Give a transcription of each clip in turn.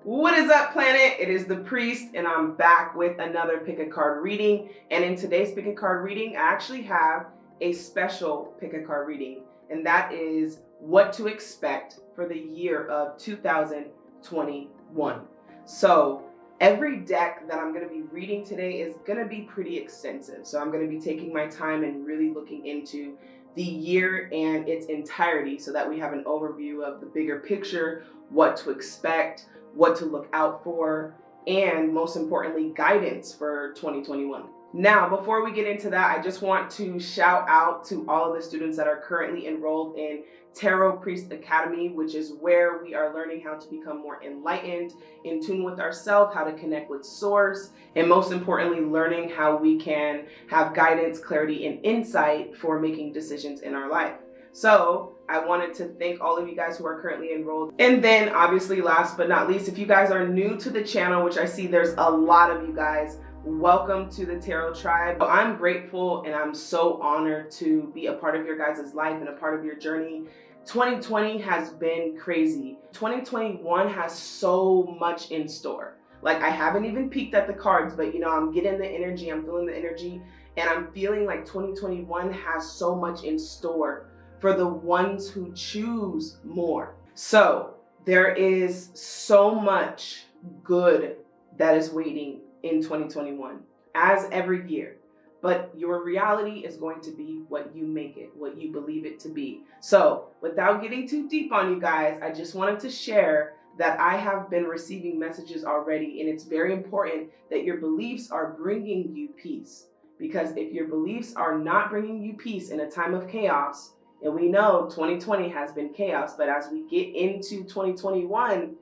What is up, planet? It is the Priest, and I'm back with another pick a card reading. And in today's pick a card reading, I actually have a special pick a card reading, and that is what to expect for the year of 2021. So every deck that I'm going to be reading today is going to be pretty extensive. So I'm going to be taking my time and really looking into the year and its entirety so that we have an overview of the bigger picture, what to expect, what to look out for, and most importantly, guidance for 2021. Now, before we get into that, I just want to shout out to all of the students that are currently enrolled in Tarot Priest Academy, which is where we are learning how to become more enlightened, in tune with ourselves, how to connect with source, and most importantly, learning how we can have guidance, clarity, and insight for making decisions in our life. So I wanted to thank all of you guys who are currently enrolled. And then obviously, last but not least, if you guys are new to the channel, which I see there's a lot of you guys, welcome to the Tarot Tribe. I'm grateful and I'm so honored to be a part of your guys' life and a part of your journey. 2020 has been crazy. 2021 has so much in store. Like, I haven't even peeked at the cards, but you know, I'm getting the energy, I'm feeling the energy, and I'm feeling like 2021 has so much in store for the ones who choose more. So there is so much good that is waiting in 2021, as every year. But your reality is going to be what you make it, what you believe it to be. So without getting too deep on you guys, I just wanted to share that I have been receiving messages already, and it's very important that your beliefs are bringing you peace. Because if your beliefs are not bringing you peace in a time of chaos, and we know 2020 has been chaos, but as we get into 2021,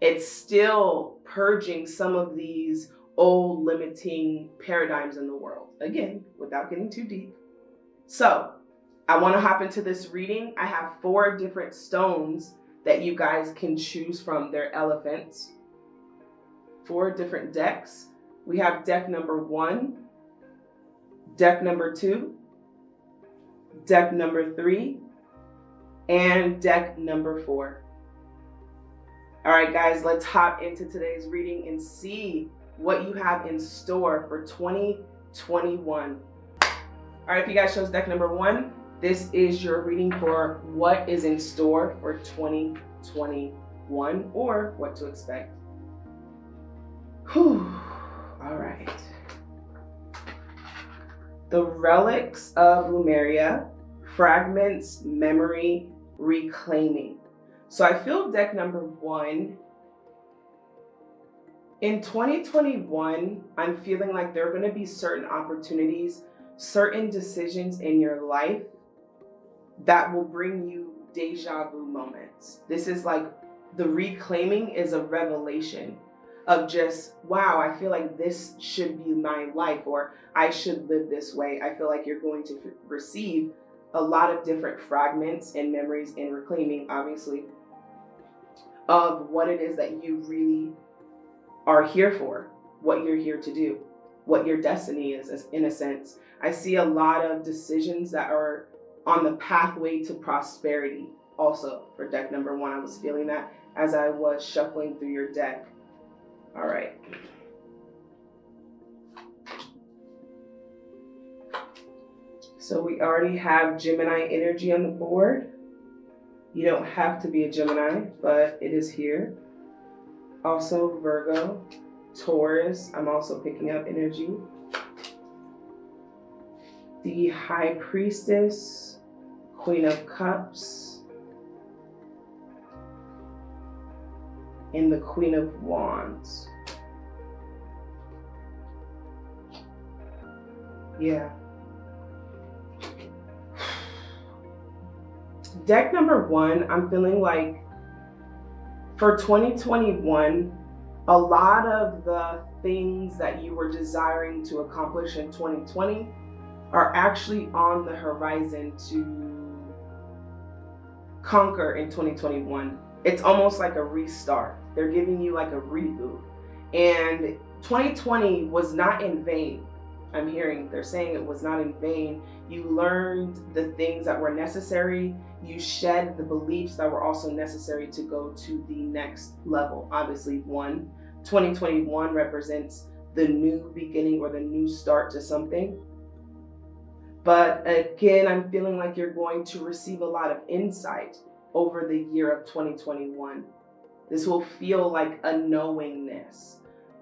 it's still purging some of these old limiting paradigms in the world. Again, without getting too deep. So I want to hop into this reading. I have 4 different stones that you guys can choose from. They're elephants. 4 different decks. We have deck number 1, deck number 2, deck number 3, and deck number 4. All right, guys, let's hop into today's reading and see what you have in store for 2021. All right, if you guys chose deck number 1, this is your reading for what is in store for 2021 or what to expect. Whew. All right. The Relics of Lemuria, Fragments, Memory, Reclaiming. So I feel deck number 1. In 2021, I'm feeling like there are going to be certain opportunities, certain decisions in your life that will bring you deja vu moments. This is like the reclaiming is a revelation of just, wow, I feel like this should be my life, or I should live this way. I feel like you're going to receive a lot of different fragments and memories and reclaiming, obviously, of what it is that you really are here for, what you're here to do, what your destiny is, in a sense. I see a lot of decisions that are on the pathway to prosperity. Also, for deck number 1, I was feeling that as I was shuffling through your deck. All right. So we already have Gemini energy on the board. You don't have to be a Gemini, but it is here. Also Virgo, Taurus, I'm also picking up energy. The High Priestess, Queen of Cups, and the Queen of Wands. Yeah. Deck number 1, I'm feeling like for 2021, a lot of the things that you were desiring to accomplish in 2020 are actually on the horizon to conquer in 2021. It's almost like a restart. They're giving you like a reboot. And 2020 was not in vain. I'm hearing they're saying it was not in vain. You learned the things that were necessary. You shed the beliefs that were also necessary to go to the next level. Obviously, 2021 represents the new beginning or the new start to something. But again, I'm feeling like you're going to receive a lot of insight over the year of 2021. This will feel like a knowingness.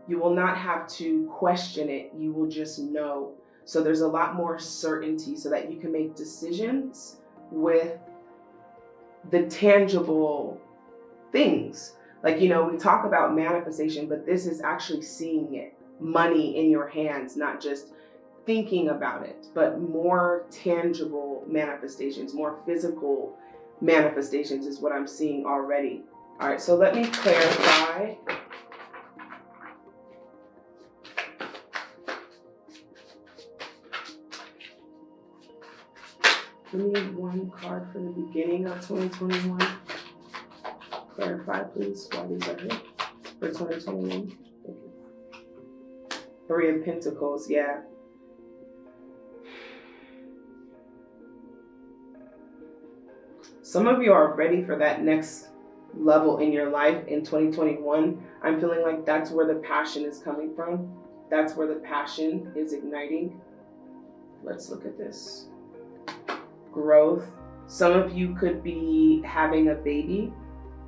You will not have to question it. You will just know. So there's a lot more certainty so that you can make decisions with the tangible things. Like, we talk about manifestation, but this is actually seeing it. Money in your hands, not just thinking about it, but more tangible manifestations, more physical manifestations is what I'm seeing already. All right, so let me clarify. We need one card for the beginning of 2021. Clarify, please, why these are here for 2021. Thank you. 3 of Pentacles, yeah. Some of you are ready for that next level in your life in 2021. I'm feeling like that's where the passion is coming from. That's where the passion is igniting. Let's look at this. Growth. Some of you could be having a baby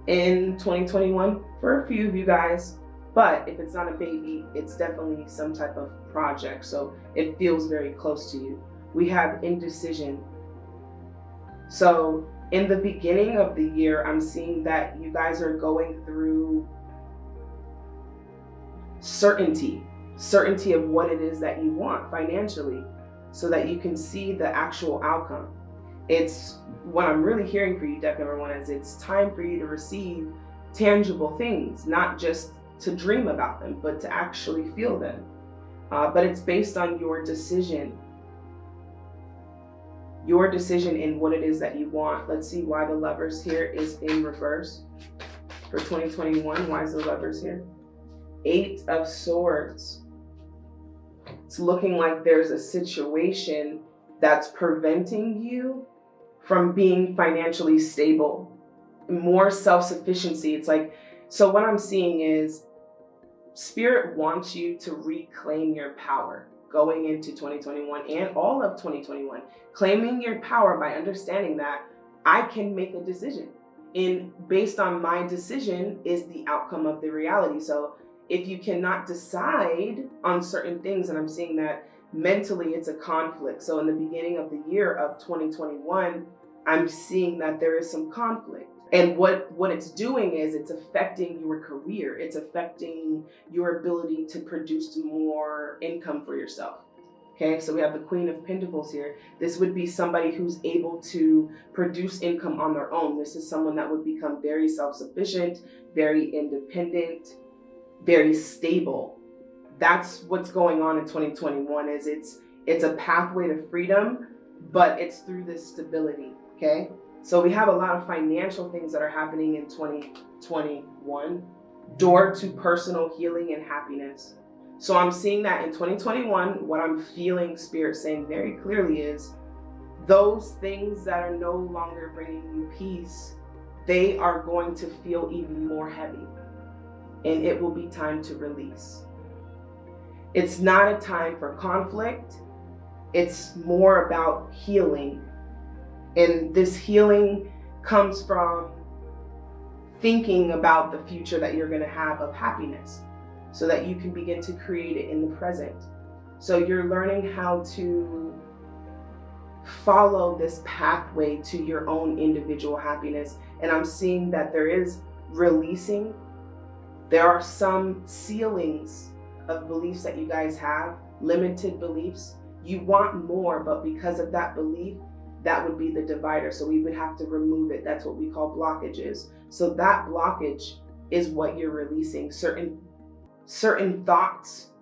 in 2021 for a few of you guys, but if it's not a baby, it's definitely some type of project, so it feels very close to you. We have indecision. So in the beginning of the year, I'm seeing that you guys are going through certainty of what it is that you want financially so that you can see the actual outcome. It's what I'm really hearing for you, deck number 1, is it's time for you to receive tangible things, not just to dream about them, but to actually feel them. But it's based on your decision in what it is that you want. Let's see why the Lovers here is in reverse for 2021. Why is the Lovers here? 8 of Swords. It's looking like there's a situation that's preventing you from being financially stable, more self-sufficiency. It's like, so what I'm seeing is Spirit wants you to reclaim your power going into 2021 and all of 2021, claiming your power by understanding that I can make a decision. Based on my decision is the outcome of the reality. So if you cannot decide on certain things, and I'm seeing that mentally it's a conflict. So in the beginning of the year of 2021, I'm seeing that there is some conflict. And what it's doing is it's affecting your career. It's affecting your ability to produce more income for yourself. Okay, so we have the Queen of Pentacles here. This would be somebody who's able to produce income on their own. This is someone that would become very self-sufficient, very independent, very stable. That's what's going on in 2021. Is it's a pathway to freedom, but it's through this stability. Okay, so we have a lot of financial things that are happening in 2021. Door to personal healing and happiness. So I'm seeing that in 2021, what I'm feeling Spirit saying very clearly is those things that are no longer bringing you peace, they are going to feel even more heavy, and it will be time to release. It's not a time for conflict. It's more about healing. And this healing comes from thinking about the future that you're going to have of happiness so that you can begin to create it in the present. So you're learning how to follow this pathway to your own individual happiness. And I'm seeing that there is releasing. There are some ceilings of beliefs that you guys have, limited beliefs. You want more, but because of that belief, that would be the divider. So we would have to remove it. That's what we call blockages. So that blockage is what you're releasing. Certain thoughts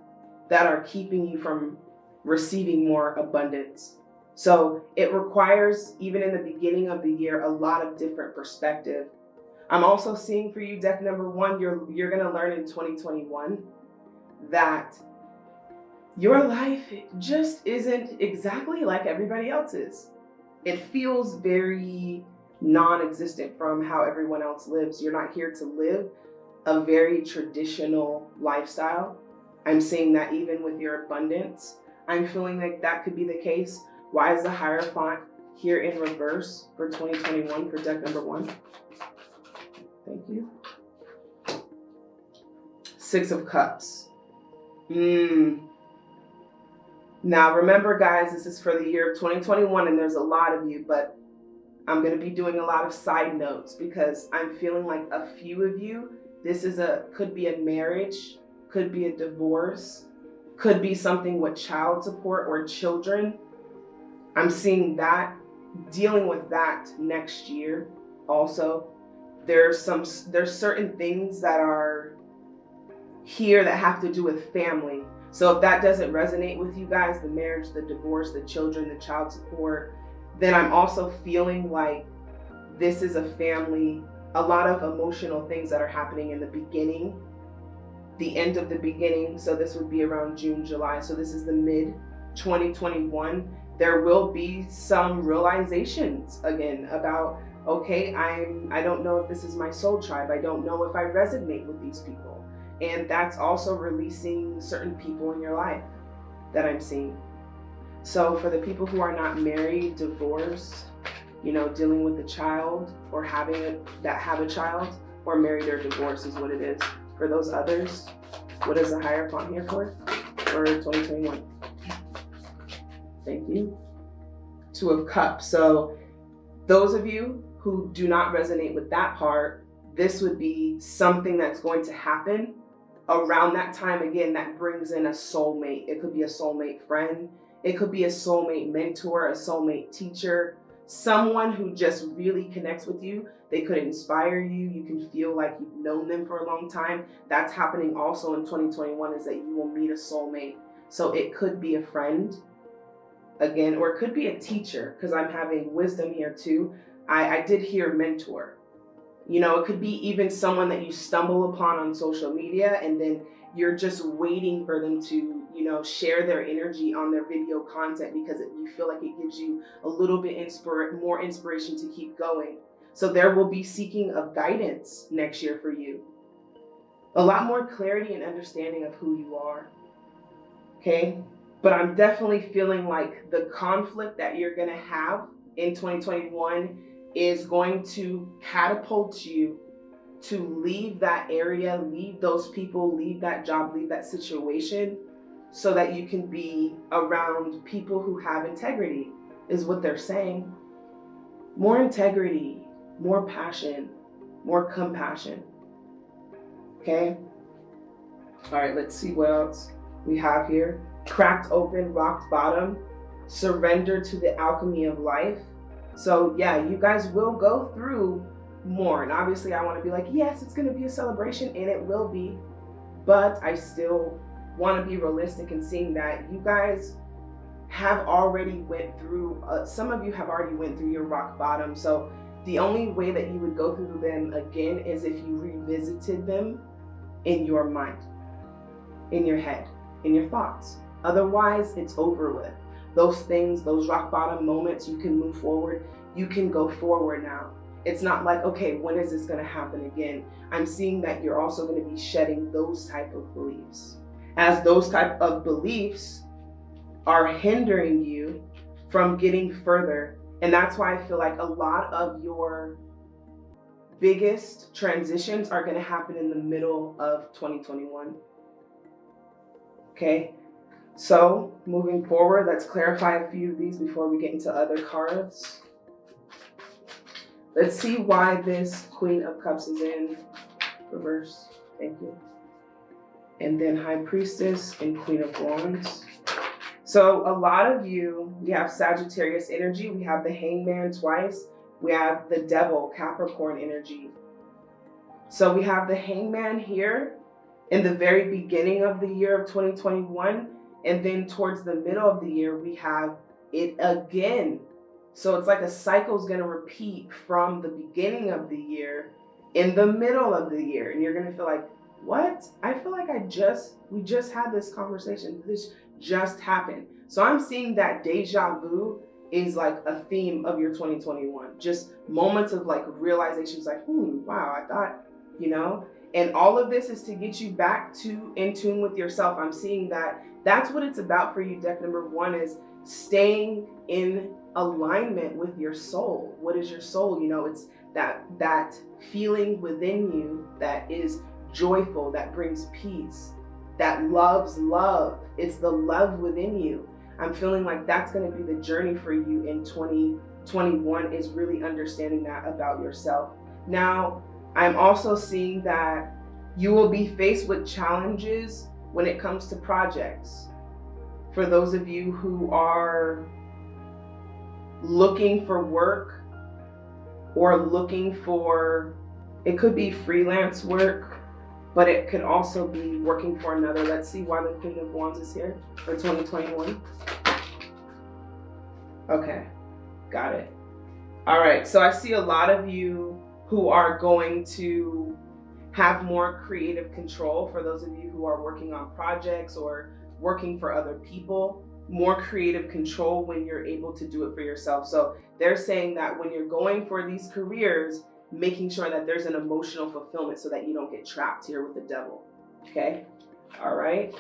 that are keeping you from receiving more abundance. So it requires, even in the beginning of the year, a lot of different perspective. I'm also seeing for you, deck number 1, you're going to learn in 2021 that your life just isn't exactly like everybody else's. It feels very non-existent from how everyone else lives. You're not here to live a very traditional lifestyle. I'm seeing that even with your abundance. I'm feeling like that could be the case. Why is the Hierophant here in reverse for 2021 for deck number 1? Thank you. Six of Cups. Now remember, guys, this is for the year of 2021 and there's a lot of you, but I'm going to be doing a lot of side notes because I'm feeling like a few of you, this is could be a marriage, could be a divorce, could be something with child support or children. I'm seeing that, dealing with that next year also. There's certain things that are here that have to do with family. So if that doesn't resonate with you guys, the marriage, the divorce, the children, the child support, then I'm also feeling like this is a family, a lot of emotional things that are happening in the beginning, the end of the beginning. So this would be around June, July. So this is the mid 2021. There will be some realizations again about, okay, I don't know if this is my soul tribe. I don't know if I resonate with these people. And that's also releasing certain people in your life that I'm seeing. So for the people who are not married, divorced, dealing with a child or have a child, or married or divorced is what it is. For those others, what is the Hierophant here for 2021? Thank you. Two of Cups. So those of you who do not resonate with that part, this would be something that's going to happen around that time again that brings in a soulmate. It could be a soulmate friend. It could be a soulmate mentor, a soulmate teacher, someone who just really connects with you. They could inspire you. You can feel like you've known them for a long time. That's happening also in 2021, is that you will meet a soulmate. So it could be a friend again, or it could be a teacher, because I'm having wisdom here too. I did hear mentor. It could be even someone that you stumble upon on social media and then you're just waiting for them to, share their energy on their video content because you feel like it gives you a little bit more inspiration to keep going. So there will be seeking of guidance next year for you. A lot more clarity and understanding of who you are. Okay? But I'm definitely feeling like the conflict that you're going to have in 2021 is going to catapult you to leave that area, leave those people, leave that job, leave that situation, so that you can be around people who have integrity, is what they're saying. More integrity, more passion, more compassion. Okay? All right, let's see what else we have here. Cracked open, rocked bottom, surrender to the alchemy of life. So yeah, you guys will go through more. And obviously I want to be like, yes, it's going to be a celebration, and it will be. But I still want to be realistic in seeing that you guys have already went through, some of you have already went through your rock bottom. So the only way that you would go through them again is if you revisited them in your mind, in your head, in your thoughts. Otherwise, it's over with. Those things, those rock bottom moments, you can move forward. You can go forward now. It's not like, okay, when is this going to happen again? I'm seeing that you're also going to be shedding those type of beliefs, as those type of beliefs are hindering you from getting further. And that's why I feel like a lot of your biggest transitions are going to happen in the middle of 2021. Okay, so moving forward, let's clarify a few of these before we get into other cards. Let's see why this Queen of Cups is in reverse. Thank you. And then High Priestess and Queen of Wands. So a lot of you, we have Sagittarius energy. We have the Hangman twice. We have the Devil, Capricorn energy. So we have the Hangman here in the very beginning of the year of 2021. And then towards the middle of the year, we have it again. So it's like a cycle is going to repeat from the beginning of the year in the middle of the year. And you're going to feel like, what? I feel like we just had this conversation. just happened. So I'm seeing that deja vu is like a theme of your 2021. Just moments of like realizations like, wow, I thought, you know, and all of this is to get you back to in tune with yourself. I'm seeing that that's what it's about for you. Deck number one is staying in alignment with your soul. What is your soul? You know, it's that feeling within you that is joyful, that brings peace, that loves love. It's the love within you. I'm feeling like that's going to be the journey for you in 2021, is really understanding that about yourself. Now, I'm also seeing that you will be faced with challenges when it comes to projects. For those of you who are looking for work or looking for, it could be freelance work, but it could also be working for another. Let's see why the Queen of Wands is here for 2021. Okay, got it. All right, so I see a lot of you who are going to have more creative control. For those of you who are working on projects or working for other people, more creative control when you're able to do it for yourself. So they're saying that when you're going for these careers, making sure that there's an emotional fulfillment so that you don't get trapped here with the devil. Okay, all right.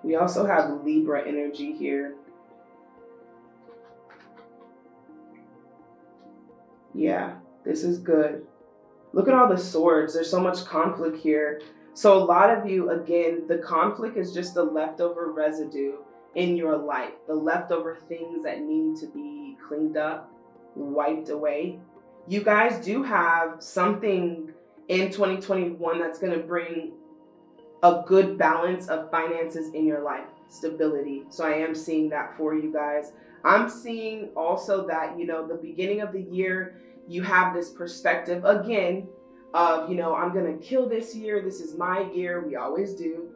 We also have Libra energy here. Yeah, this is good. Look at all the swords. There's so much conflict here. So a lot of you, again, the conflict is just the leftover residue in your life, the leftover things that need to be cleaned up, wiped away. You guys do have something in 2021 that's going to bring a good balance of finances in your life, stability. So I am seeing that for you guys. I'm seeing also that, you know, the beginning of the year, you have this perspective again of, you know, I'm going to kill this year. This is my year. We always do.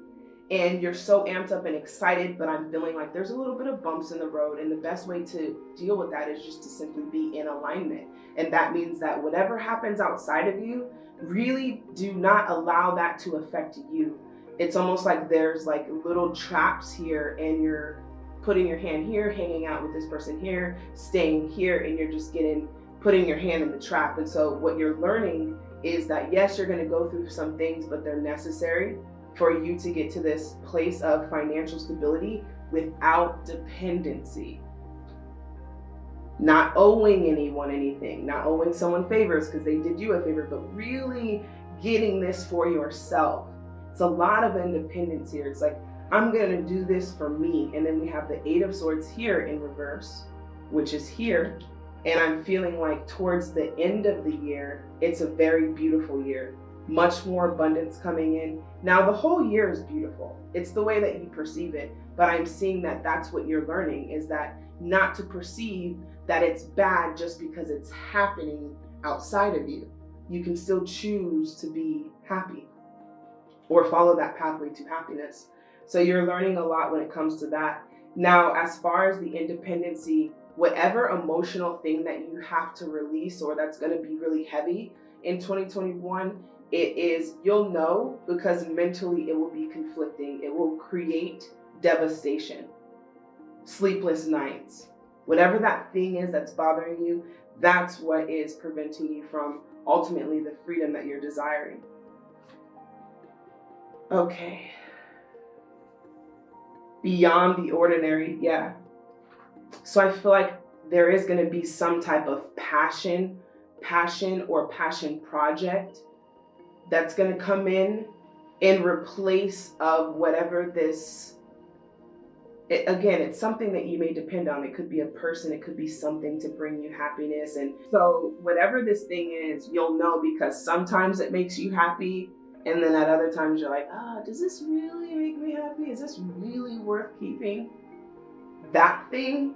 And you're so amped up and excited, but I'm feeling like there's a little bit of bumps in the road. And the best way to deal with that is just to simply be in alignment. And that means that whatever happens outside of you, really do not allow that to affect you. It's almost like there's like little traps here, and you're putting your hand here, hanging out with this person here, staying here, and you're just putting your hand in the trap. And so what you're learning is that, yes, you're going to go through some things, but they're necessary for you to get to this place of financial stability without dependency. Not owing anyone anything, not owing someone favors because they did you a favor, but really getting this for yourself. It's a lot of independence here. It's like, I'm going to do this for me. And then we have the Eight of Swords here in reverse, which is here. And I'm feeling like towards the end of the year, it's a very beautiful year. Much more abundance coming in. Now, the whole year is beautiful. It's the way that you perceive it. But I'm seeing that that's what you're learning, is that not to perceive that it's bad just because it's happening outside of you. You can still choose to be happy or follow that pathway to happiness. So you're learning a lot when it comes to that. Now, as far as the independency, whatever emotional thing that you have to release or that's going to be really heavy in 2021, it is, you'll know, because mentally it will be conflicting. It will create devastation, sleepless nights. Whatever that thing is that's bothering you, that's what is preventing you from ultimately the freedom that you're desiring. Okay. Beyond the ordinary, yeah. So I feel like there is going to be some type of passion or passion project that's going to come in replace of whatever this, again, it's something that you may depend on. It could be a person, it could be something to bring you happiness. And so whatever this thing is, you'll know, because sometimes it makes you happy. And then at other times you're like, does this really make me happy? Is this really worth keeping? That thing,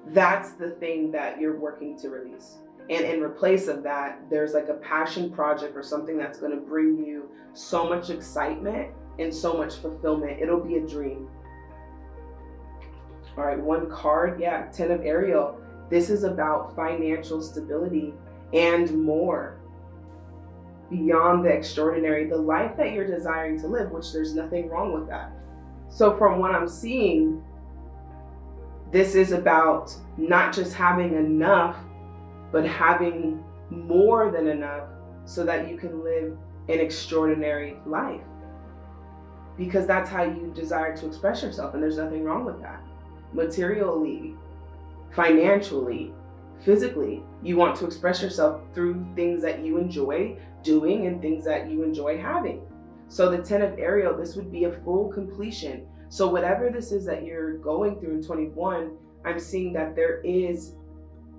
that's the thing that you're working to release. And in replace of that, there's like a passion project or something that's going to bring you so much excitement and so much fulfillment. It'll be a dream. All right, one card, yeah, 10 of Ariel. This is about financial stability and more. beyond the extraordinary, the life that you're desiring to live, which there's nothing wrong with that. So from what I'm seeing, this is about not just having enough, but having more than enough so that you can live an extraordinary life. Because that's how you desire to express yourself, and there's nothing wrong with that. Materially, financially, physically, you want to express yourself through things that you enjoy doing and things that you enjoy having. So the 10 of Ariel, this would be a full completion. So whatever this is that you're going through in 21, I'm seeing that there is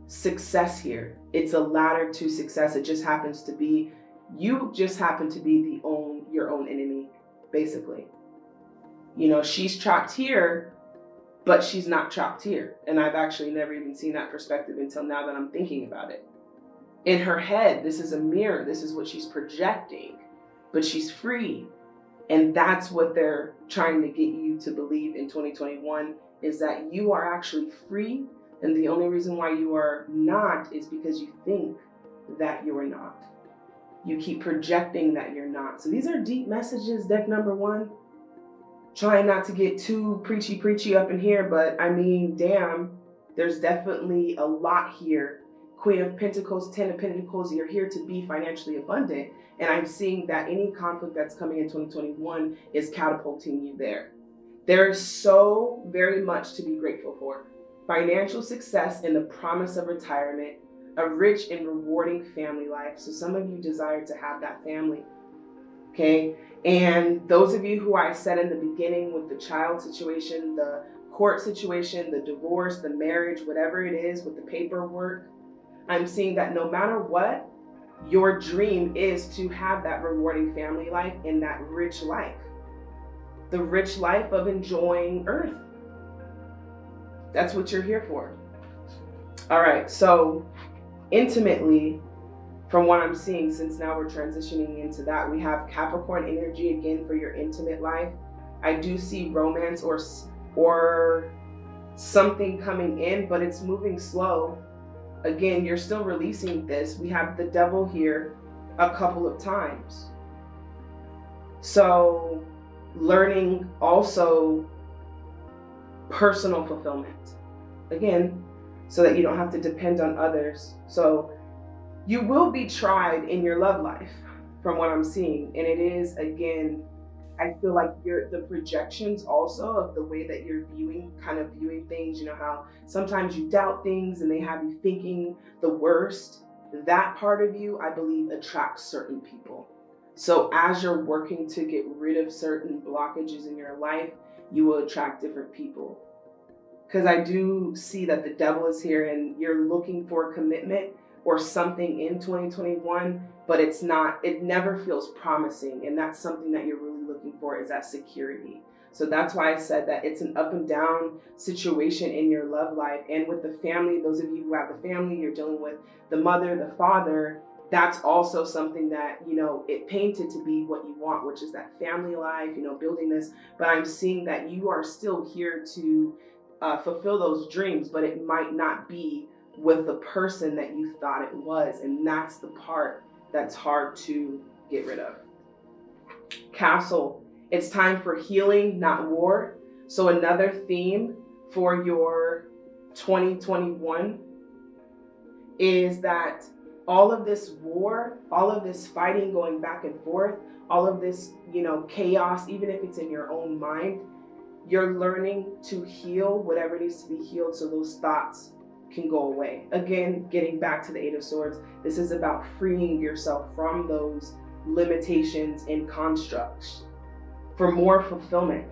success here. It's a ladder to success. It just happens to be, you just happen to be your own enemy, basically. You know, she's trapped here, but she's not trapped here. And I've actually never even seen that perspective until now that I'm thinking about it. In her head, this is a mirror. This is what she's projecting, but she's free. And that's what they're trying to get you to believe in 2021, is that you are actually free. And the only reason why you are not is because you think that you are not. You keep projecting that you're not. So these are deep messages, deck number 1. Trying not to get too preachy up in here, but I mean, damn, there's definitely a lot here. Queen of Pentacles, 10 of Pentacles, you're here to be financially abundant. And I'm seeing that any conflict that's coming in 2021 is catapulting you there. There is so very much to be grateful for. Financial success and the promise of retirement, a rich and rewarding family life. So some of you desire to have that family. Okay, and those of you who I said in the beginning with the child situation, the court situation, the divorce, the marriage, whatever it is with the paperwork, I'm seeing that no matter what, your dream is to have that rewarding family life and that rich life. The rich life of enjoying Earth. That's what you're here for. All right, so intimately, from what I'm seeing, since now we're transitioning into that, we have Capricorn energy again for your intimate life. I do see romance or something coming in, but it's moving slow. Again, you're still releasing this. We have the Devil here a couple of times. So learning also personal fulfillment. Again, so that you don't have to depend on others. So you will be tried in your love life, from what I'm seeing. And it is, again, I feel like the projections also of the way that you're viewing things, you know, how sometimes you doubt things and they have you thinking the worst. That part of you, I believe, attracts certain people. So as you're working to get rid of certain blockages in your life, you will attract different people. Because I do see that the Devil is here and you're looking for commitment or something in 2021, but it never feels promising. And that's something that you're really looking for, is that security. So that's why I said that it's an up and down situation in your love life. And with the family, those of you who have the family, you're dealing with the mother, the father, that's also something that, you know, it painted to be what you want, which is that family life, you know, building this. But I'm seeing that you are still here to fulfill those dreams, but it might not be with the person that you thought it was. And that's the part that's hard to get rid of. Castle, it's time for healing, not war. So another theme for your 2021 is that all of this war, all of this fighting going back and forth, all of this, you know, chaos, even if it's in your own mind, you're learning to heal whatever needs to be healed so those thoughts can go away. Again, getting back to the Eight of Swords, this is about freeing yourself from those limitations and constructs for more fulfillment.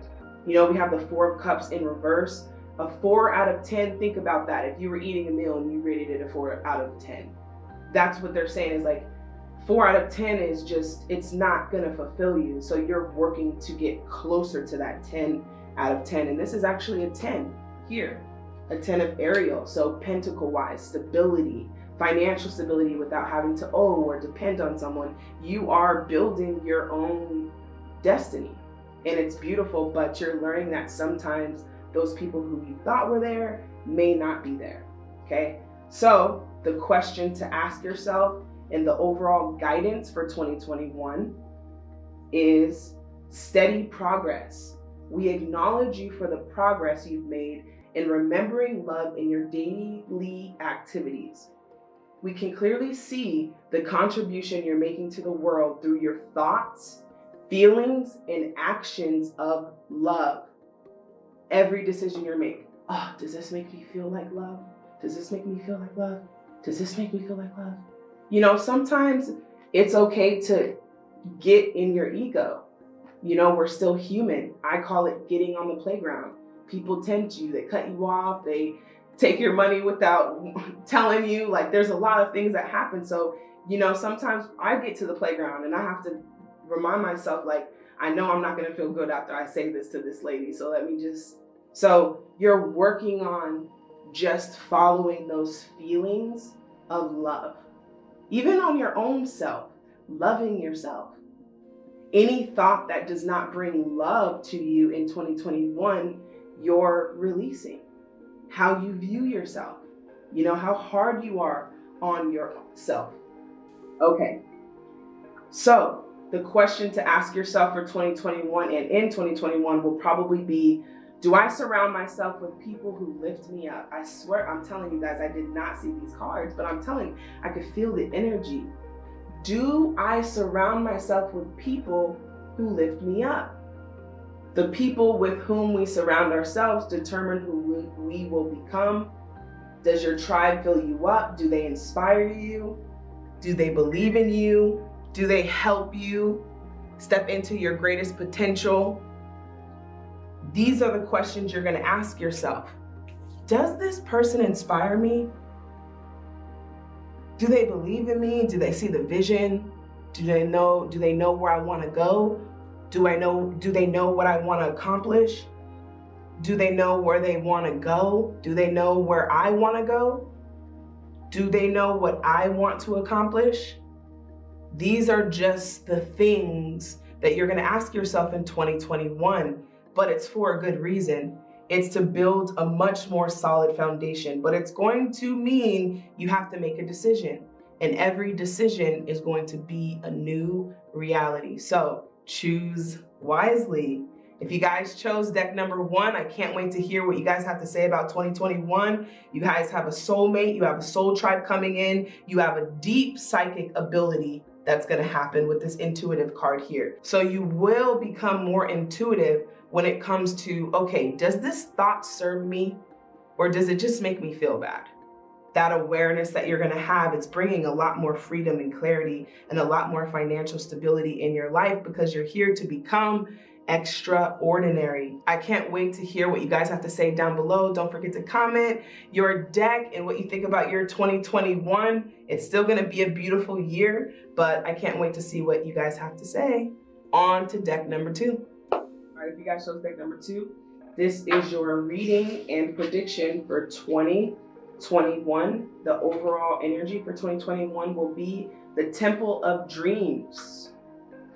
You know, we have the Four of Cups in reverse. A 4 out of 10, think about that. If you were eating a meal and you rated it a 4 out of 10, that's what they're saying, is like 4 out of 10 is just, it's not gonna fulfill you. So you're working to get closer to that 10 out of 10. And this is actually a 10 here. A 10 of Ariel, so pentacle-wise, stability, financial stability without having to owe or depend on someone. You are building your own destiny, and it's beautiful, but you're learning that sometimes those people who you thought were there may not be there, okay? So the question to ask yourself And the overall guidance for 2021 is steady progress. We acknowledge you for the progress you've made in remembering love in your daily activities. We can clearly see the contribution you're making to the world through your thoughts, feelings, and actions of love. Every decision you make. Oh, does this make me feel like love? Does this make me feel like love? Does this make me feel like love? You know, sometimes it's okay to get in your ego. You know, we're still human. I call it getting on the playground. People tempt you, they cut you off, they take your money without telling you. Like, there's a lot of things that happen. So, you know, sometimes I get to the playground and I have to remind myself, like, I know I'm not going to feel good after I say this to this lady. So you're working on just following those feelings of love, even on your own self, loving yourself. Any thought that does not bring love to you in 2021, you're releasing. How you view yourself, you know, how hard you are on yourself. Okay, so the question to ask yourself for 2021 and in 2021 will probably be, do I surround myself with people who lift me up? I swear, I'm telling you guys, I did not see these cards, but I'm telling you, I could feel the energy. Do I surround myself with people who lift me up? The people with whom we surround ourselves determine who we will become. Does your tribe fill you up? Do they inspire you? Do they believe in you? Do they help you step into your greatest potential? These are the questions you're going to ask yourself. Does this person inspire me? Do they believe in me? Do they see the vision? Do they know where I want to go? Do they know what I want to accomplish? Do they know where they want to go? Do they know where I want to go? Do they know what I want to accomplish? These are just the things that you're going to ask yourself in 2021, but it's for a good reason. It's to build a much more solid foundation, but it's going to mean you have to make a decision, and every decision is going to be a new reality. So choose wisely. If you guys chose deck number 1, I can't wait to hear what you guys have to say about 2021. You guys have a soulmate, you have a soul tribe coming in, you have a deep psychic ability that's going to happen with this intuitive card here. So you will become more intuitive when it comes to, okay, does this thought serve me or does it just make me feel bad? That awareness that you're going to have, it's bringing a lot more freedom and clarity and a lot more financial stability in your life because you're here to become extraordinary. I can't wait to hear what you guys have to say down below. Don't forget to comment your deck and what you think about your 2021. It's still going to be a beautiful year, but I can't wait to see what you guys have to say. On to deck number 2. All right, if you guys chose deck number 2, this is your reading and prediction for 2021. The overall energy for 2021 will be the Temple of Dreams.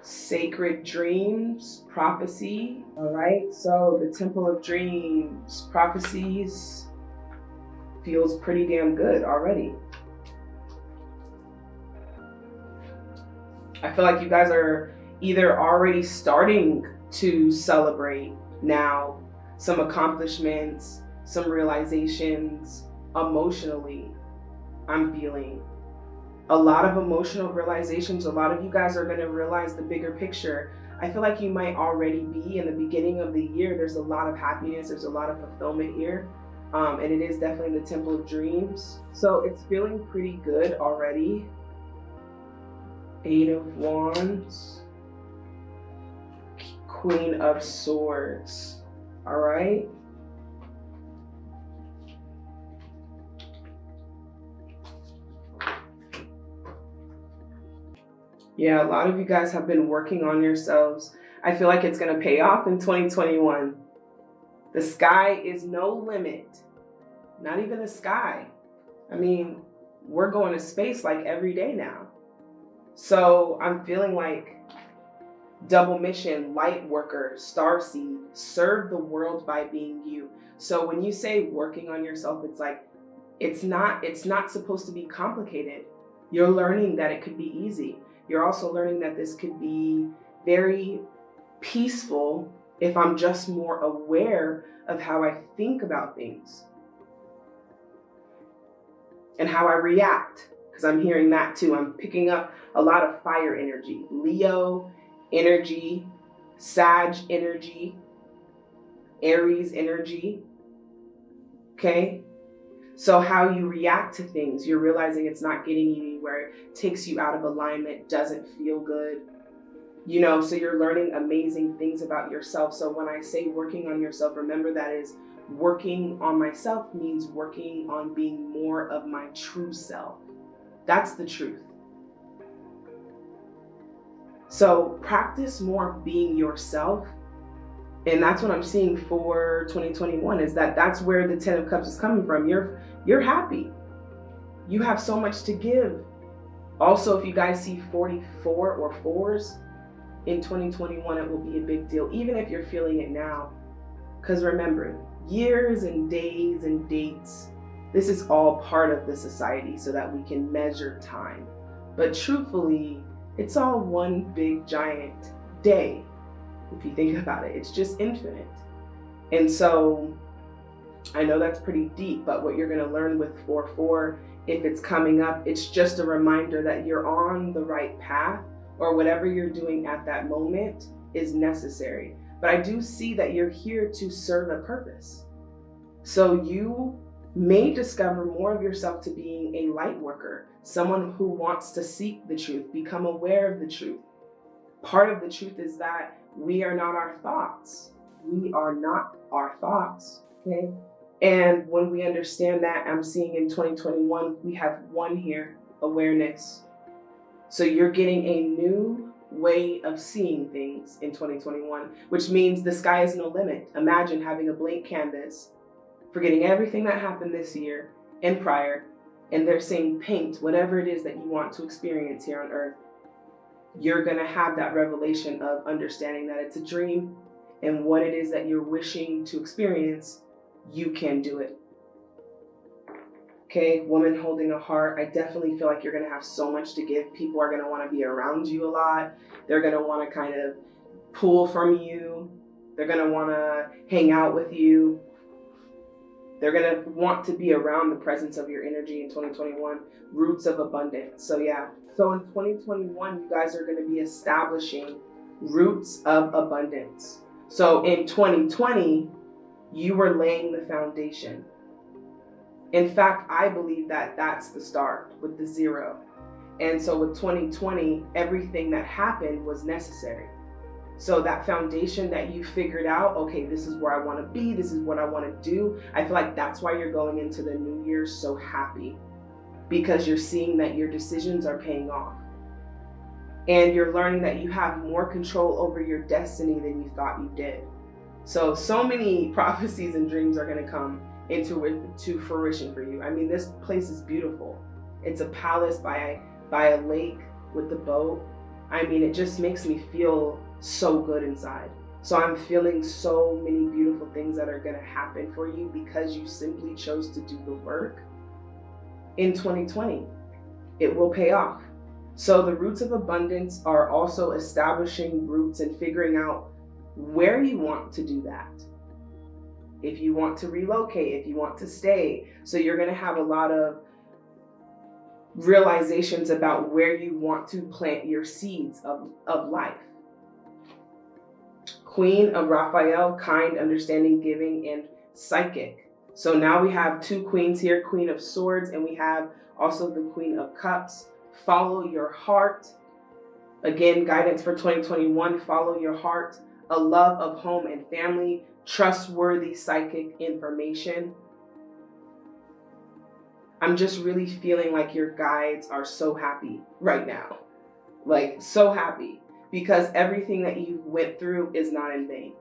Sacred dreams, prophecy. All right, so the Temple of Dreams, prophecies feels pretty damn good already. I feel like you guys are either already starting to celebrate now some accomplishments, some realizations emotionally. I'm feeling a lot of emotional realizations. A lot of you guys are going to realize the bigger picture. I feel like you might already be in the beginning of the year. There's a lot of happiness. There's a lot of fulfillment here. And it is definitely the Temple of Dreams. So it's feeling pretty good already. 8 of Wands. Queen of Swords. All right. Yeah, a lot of you guys have been working on yourselves. I feel like it's going to pay off in 2021. The sky is no limit. Not even the sky. I mean, we're going to space like every day now. So I'm feeling like double mission, light worker, starseed, serve the world by being you. So when you say working on yourself, it's like, it's not supposed to be complicated. You're learning that it could be easy. You're also learning that this could be very peaceful if I'm just more aware of how I think about things and how I react, because I'm hearing that too. I'm picking up a lot of fire energy, Leo energy, Sag energy, Aries energy. Okay? So how you react to things, you're realizing it's not getting you anywhere, it takes you out of alignment, doesn't feel good. You know, so you're learning amazing things about yourself. So when I say working on yourself, remember that is working on myself means working on being more of my true self. That's the truth. So practice more of being yourself. And that's what I'm seeing for 2021, is that that's where the 10 of Cups is coming from. You're happy. You have so much to give. Also, if you guys see 44 or 4s in 2021, it will be a big deal, even if you're feeling it now. Because remember, years and days and dates, this is all part of the society so that we can measure time. But truthfully, it's all one big giant day. If you think about it, it's just infinite. And so I know that's pretty deep, but what you're going to learn with 4-4, if it's coming up, it's just a reminder that you're on the right path, or whatever you're doing at that moment is necessary. But I do see that you're here to serve a purpose. So you may discover more of yourself to being a light worker, someone who wants to seek the truth, become aware of the truth. Part of the truth is that we are not our thoughts. We are not our thoughts, okay? And when we understand that, I'm seeing in 2021, we have 1 here, awareness. So you're getting a new way of seeing things in 2021, which means the sky is no limit. Imagine having a blank canvas, forgetting everything that happened this year and prior, and they're saying paint whatever it is that you want to experience here on earth. You're going to have that revelation of understanding that it's a dream, and what it is that you're wishing to experience, you can do it. Okay, woman holding a heart, I definitely feel like you're going to have so much to give. People are going to want to be around you a lot. They're going to want to kind of pull from you. They're going to want to hang out with you. They're going to want to be around the presence of your energy in 2021. Roots of abundance. So yeah. So in 2021, you guys are going to be establishing roots of abundance. So in 2020, you were laying the foundation. In fact, I believe that that's the start with the 0. And so with 2020, everything that happened was necessary. So that foundation that you figured out, okay, this is where I want to be, this is what I want to do. I feel like that's why you're going into the new year so happy, because you're seeing that your decisions are paying off. And you're learning that you have more control over your destiny than you thought you did. So many prophecies and dreams are going to come into fruition for you. I mean, this place is beautiful. It's a palace by a lake with the boat. I mean, it just makes me feel so good inside. So I'm feeling so many beautiful things that are going to happen for you because you simply chose to do the work. In 2020, it will pay off. So the roots of abundance are also establishing roots and figuring out where you want to do that. If you want to relocate, if you want to stay. So you're going to have a lot of realizations about where you want to plant your seeds of life. Queen of Raphael, kind, understanding, giving, and psychic. So now we have 2 queens here, Queen of Swords, and we have also the Queen of Cups. Follow your heart. Again, guidance for 2021, follow your heart. A love of home and family, trustworthy psychic information. I'm just really feeling like your guides are so happy right now. Like, so happy. Because everything that you went through is not in vain.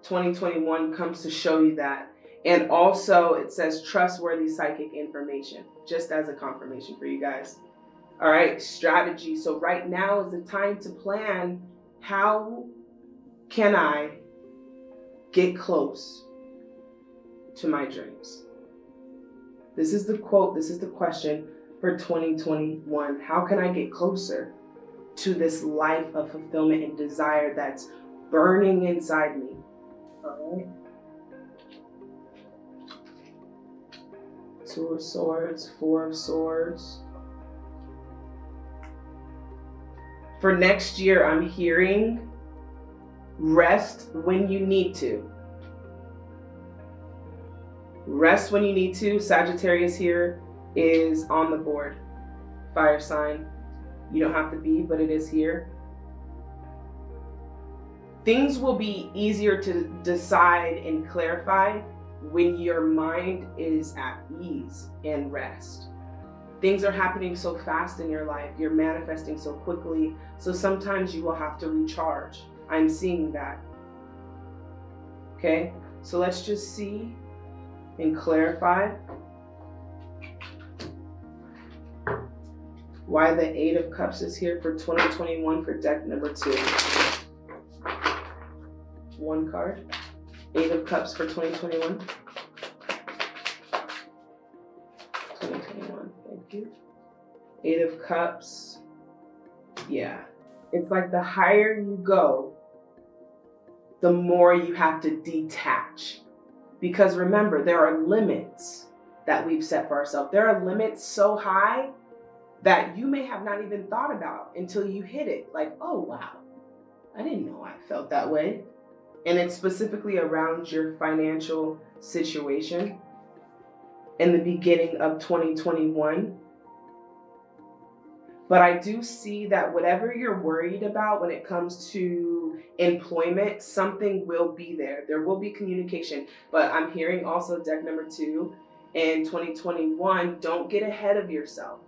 2021 comes to show you that. And also it says trustworthy psychic information, just as a confirmation for you guys. All right, strategy. So right now is the time to plan, how can I get close to my dreams? This is the quote, this is the question. for 2021? How can I get closer to this life of fulfillment and desire that's burning inside me? All right. Two of Swords, Four of Swords. For next year, I'm hearing rest when you need to. Rest when you need to. Sagittarius here is on the board. Fire sign. You don't have to be, but it is here. Things will be easier to decide and clarify when your mind is at ease and rest. Things are happening so fast in your life. You're manifesting so quickly. So sometimes you will have to recharge. I'm seeing that. Okay, so let's just see and clarify why the Eight of Cups is here for 2021 for deck number 2. One card. Eight of Cups for 2021. 2021, thank you. Eight of Cups. Yeah. It's like the higher you go, the more you have to detach. Because remember, there are limits that we've set for ourselves. There are limits so high that you may have not even thought about until you hit it. Like, oh wow, I didn't know I felt that way. And it's specifically around your financial situation in the beginning of 2021. But I do see that whatever you're worried about when it comes to employment, something will be there. There will be communication. But I'm hearing also deck number 2 in 2021, don't get ahead of yourself.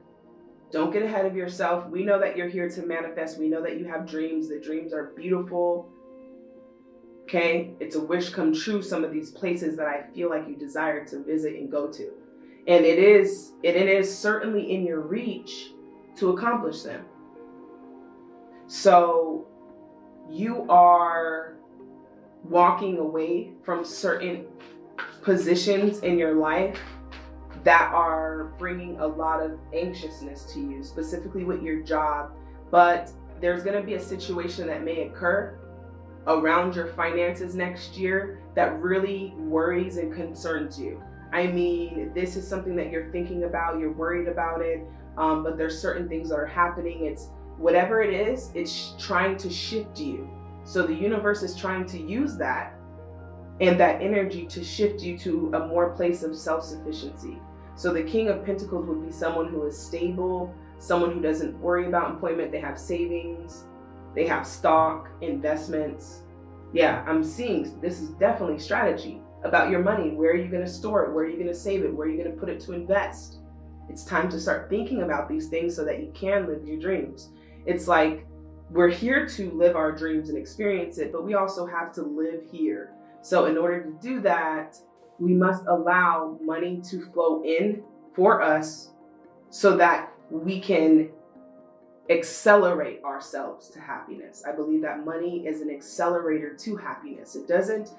Don't get ahead of yourself. We know that you're here to manifest. We know that you have dreams. The dreams are beautiful. Okay? It's a wish come true, some of these places that I feel like you desire to visit and go to. And it is certainly in your reach to accomplish them. So you are walking away from certain positions in your life that are bringing a lot of anxiousness to you, specifically with your job. But there's going to be a situation that may occur around your finances next year that really worries and concerns you. I mean, this is something that you're thinking about, you're worried about it, but there's certain things that are happening. It's whatever it is, it's trying to shift you. So the universe is trying to use that and that energy to shift you to a more place of self-sufficiency. So the King of Pentacles would be someone who is stable, someone who doesn't worry about employment. They have savings, they have stock, investments. Yeah, I'm seeing this is definitely strategy about your money. Where are you going to store it? Where are you going to save it? Where are you going to put it to invest? It's time to start thinking about these things so that you can live your dreams. It's like we're here to live our dreams and experience it, but we also have to live here. So in order to do that, we must allow money to flow in for us so that we can accelerate ourselves to happiness. I believe that money is an accelerator to happiness. It doesn't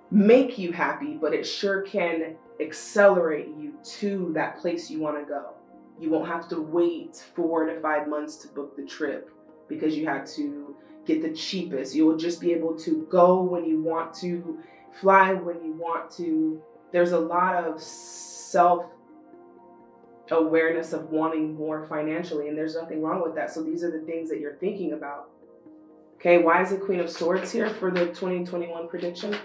make you happy, but it sure can accelerate you to that place you want to go. You won't have to wait 4 to 5 months to book the trip because you had to get the cheapest. You will just be able to go when you want to, fly when you want to. There's a lot of self-awareness of wanting more financially, and there's nothing wrong with that. So these are the things that you're thinking about. Okay, why is the Queen of Swords here for the 2021 prediction?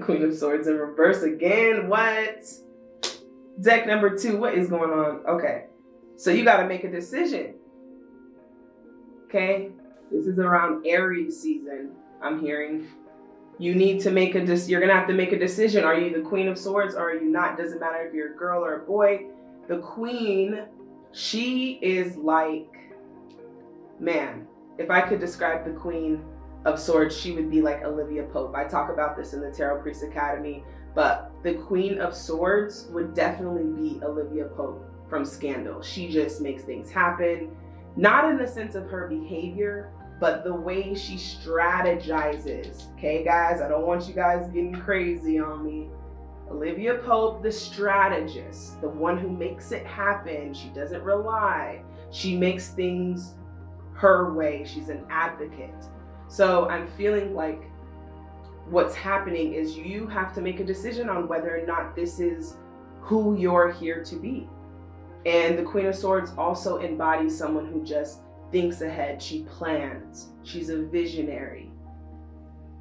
Queen of Swords in reverse again. What? Deck number 2. What is going on? Okay. So you got to make a decision. Okay. This is around Aries season. I'm hearing you need to make you're going to have to make a decision. Are you the Queen of Swords or are you not? Doesn't matter if you're a girl or a boy. The Queen, she is like, man, if I could describe the Queen of Swords, she would be like Olivia Pope. I talk about this in the Tarot Priest Academy, but the Queen of Swords would definitely be Olivia Pope from Scandal. She just makes things happen, not in the sense of her behavior, but the way she strategizes. Okay, guys, I don't want you guys getting crazy on me. Olivia Pope, the strategist, the one who makes it happen. She doesn't rely. She makes things her way. She's an advocate. So I'm feeling like what's happening is you have to make a decision on whether or not this is who you're here to be. And the Queen of Swords also embodies someone who just thinks ahead. She plans. She's a visionary.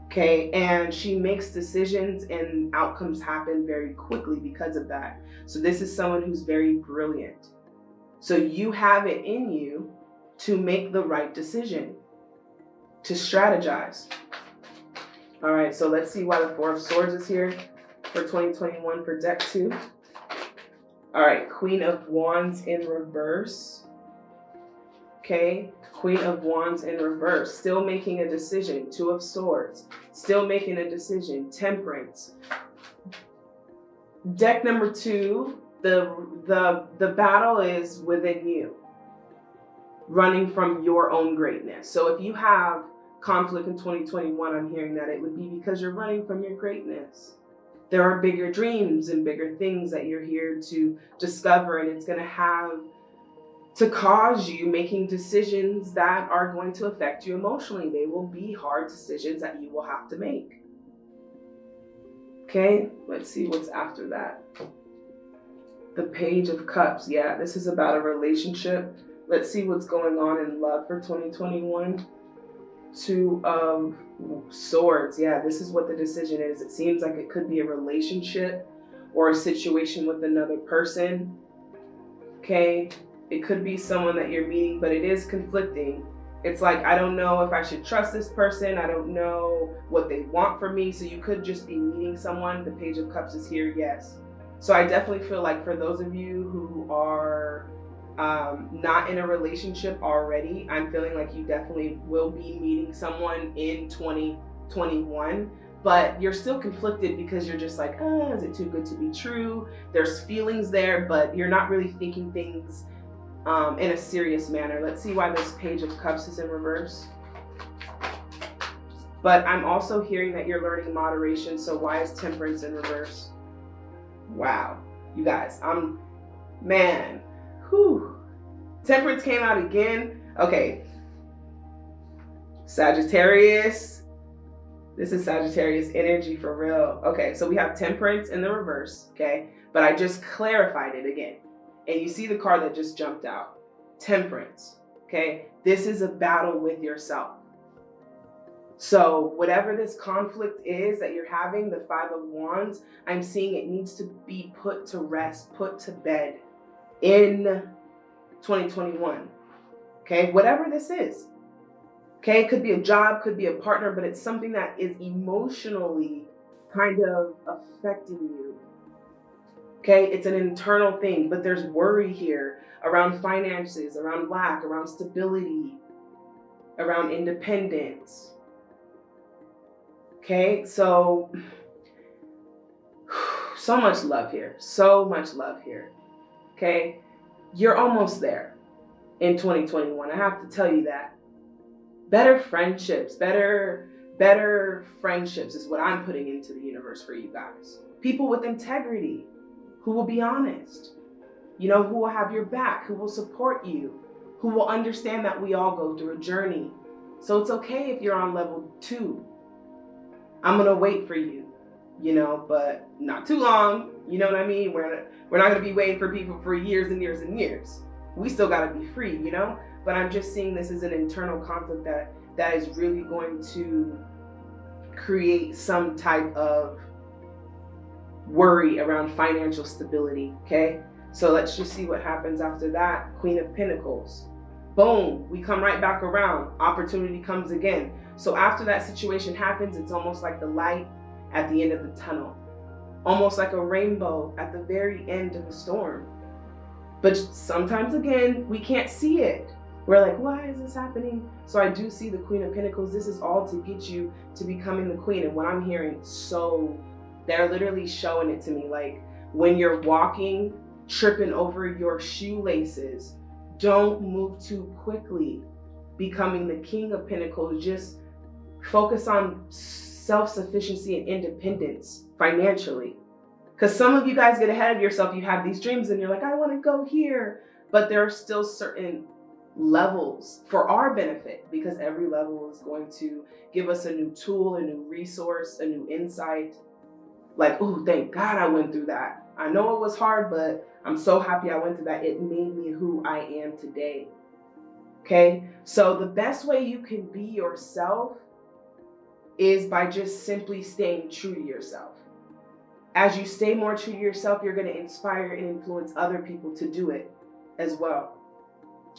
Okay, and she makes decisions and outcomes happen very quickly because of that. So this is someone who's very brilliant. So you have it in you to make the right decision, to strategize. All right, so let's see why the Four of Swords is here for 2021 for deck 2. All right, Queen of Wands in reverse. Okay, Queen of Wands in reverse, still making a decision. Two of Swords, still making a decision. Temperance. Deck number 2, the battle is within you, running from your own greatness. So if you have conflict in 2021, I'm hearing that it would be because you're running from your greatness. There are bigger dreams and bigger things that you're here to discover, and it's going to have to cause you making decisions that are going to affect you emotionally. They will be hard decisions that you will have to make. Okay, let's see what's after that. The Page of Cups. Yeah, this is about a relationship. Let's see what's going on in love for 2021. Two of Swords. Yeah, this is what the decision is. It seems like it could be a relationship or a situation with another person. Okay, it could be someone that you're meeting, but it is conflicting. It's like, I don't know if I should trust this person. I don't know what they want from me. So you could just be meeting someone. The Page of Cups is here, yes. So I definitely feel like for those of you who are not in a relationship already, I'm feeling like you definitely will be meeting someone in 2021, but you're still conflicted because you're just like, is it too good to be true? There's feelings there, but you're not really thinking things in a serious manner. Let's see why this Page of Cups is in reverse. But I'm also hearing that you're learning moderation. So why is Temperance in reverse? Wow, you guys, man. Whew. Temperance came out again. Okay. Sagittarius. This is Sagittarius energy for real. Okay, so we have Temperance in the reverse, okay? But I just clarified it again. And you see the card that just jumped out. Temperance, okay? This is a battle with yourself. So whatever this conflict is that you're having, the Five of Wands, I'm seeing it needs to be put to rest, put to bed in 2021, okay? Whatever this is, okay? It could be a job, could be a partner, but it's something that is emotionally kind of affecting you, okay? It's an internal thing, but there's worry here around finances, around lack, around stability, around independence, okay? So much love here, so much love here, okay? You're almost there in 2021. I have to tell you that. Better friendships, better friendships is what I'm putting into the universe for you guys. People with integrity, who will be honest, who will have your back, who will support you, who will understand that we all go through a journey. So it's okay if you're on level 2. I'm gonna wait for you, but not too long. You know what I mean? We're not gonna be waiting for people for years and years and years. We still gotta be free, But I'm just seeing this as an internal conflict that is really going to create some type of worry around financial stability, okay? So let's just see what happens after that. Queen of Pentacles. Boom, we come right back around. Opportunity comes again. So after that situation happens, it's almost like the light at the end of the tunnel. Almost like a rainbow at the very end of the storm. But sometimes, again, we can't see it. We're like, why is this happening? So I do see the Queen of Pentacles. This is all to get you to becoming the queen. And what I'm hearing, they're literally showing it to me. Like when you're walking, tripping over your shoelaces, don't move too quickly. Becoming the King of Pentacles, just focus on self-sufficiency and independence financially. Because some of you guys get ahead of yourself. You have these dreams and you're like, I want to go here. But there are still certain levels for our benefit, because every level is going to give us a new tool, a new resource, a new insight. Like, oh, thank God I went through that. I know it was hard, but I'm so happy I went through that. It made me who I am today. Okay? So the best way you can be yourself is by just simply staying true to yourself. As you stay more true to yourself, you're going to inspire and influence other people to do it as well.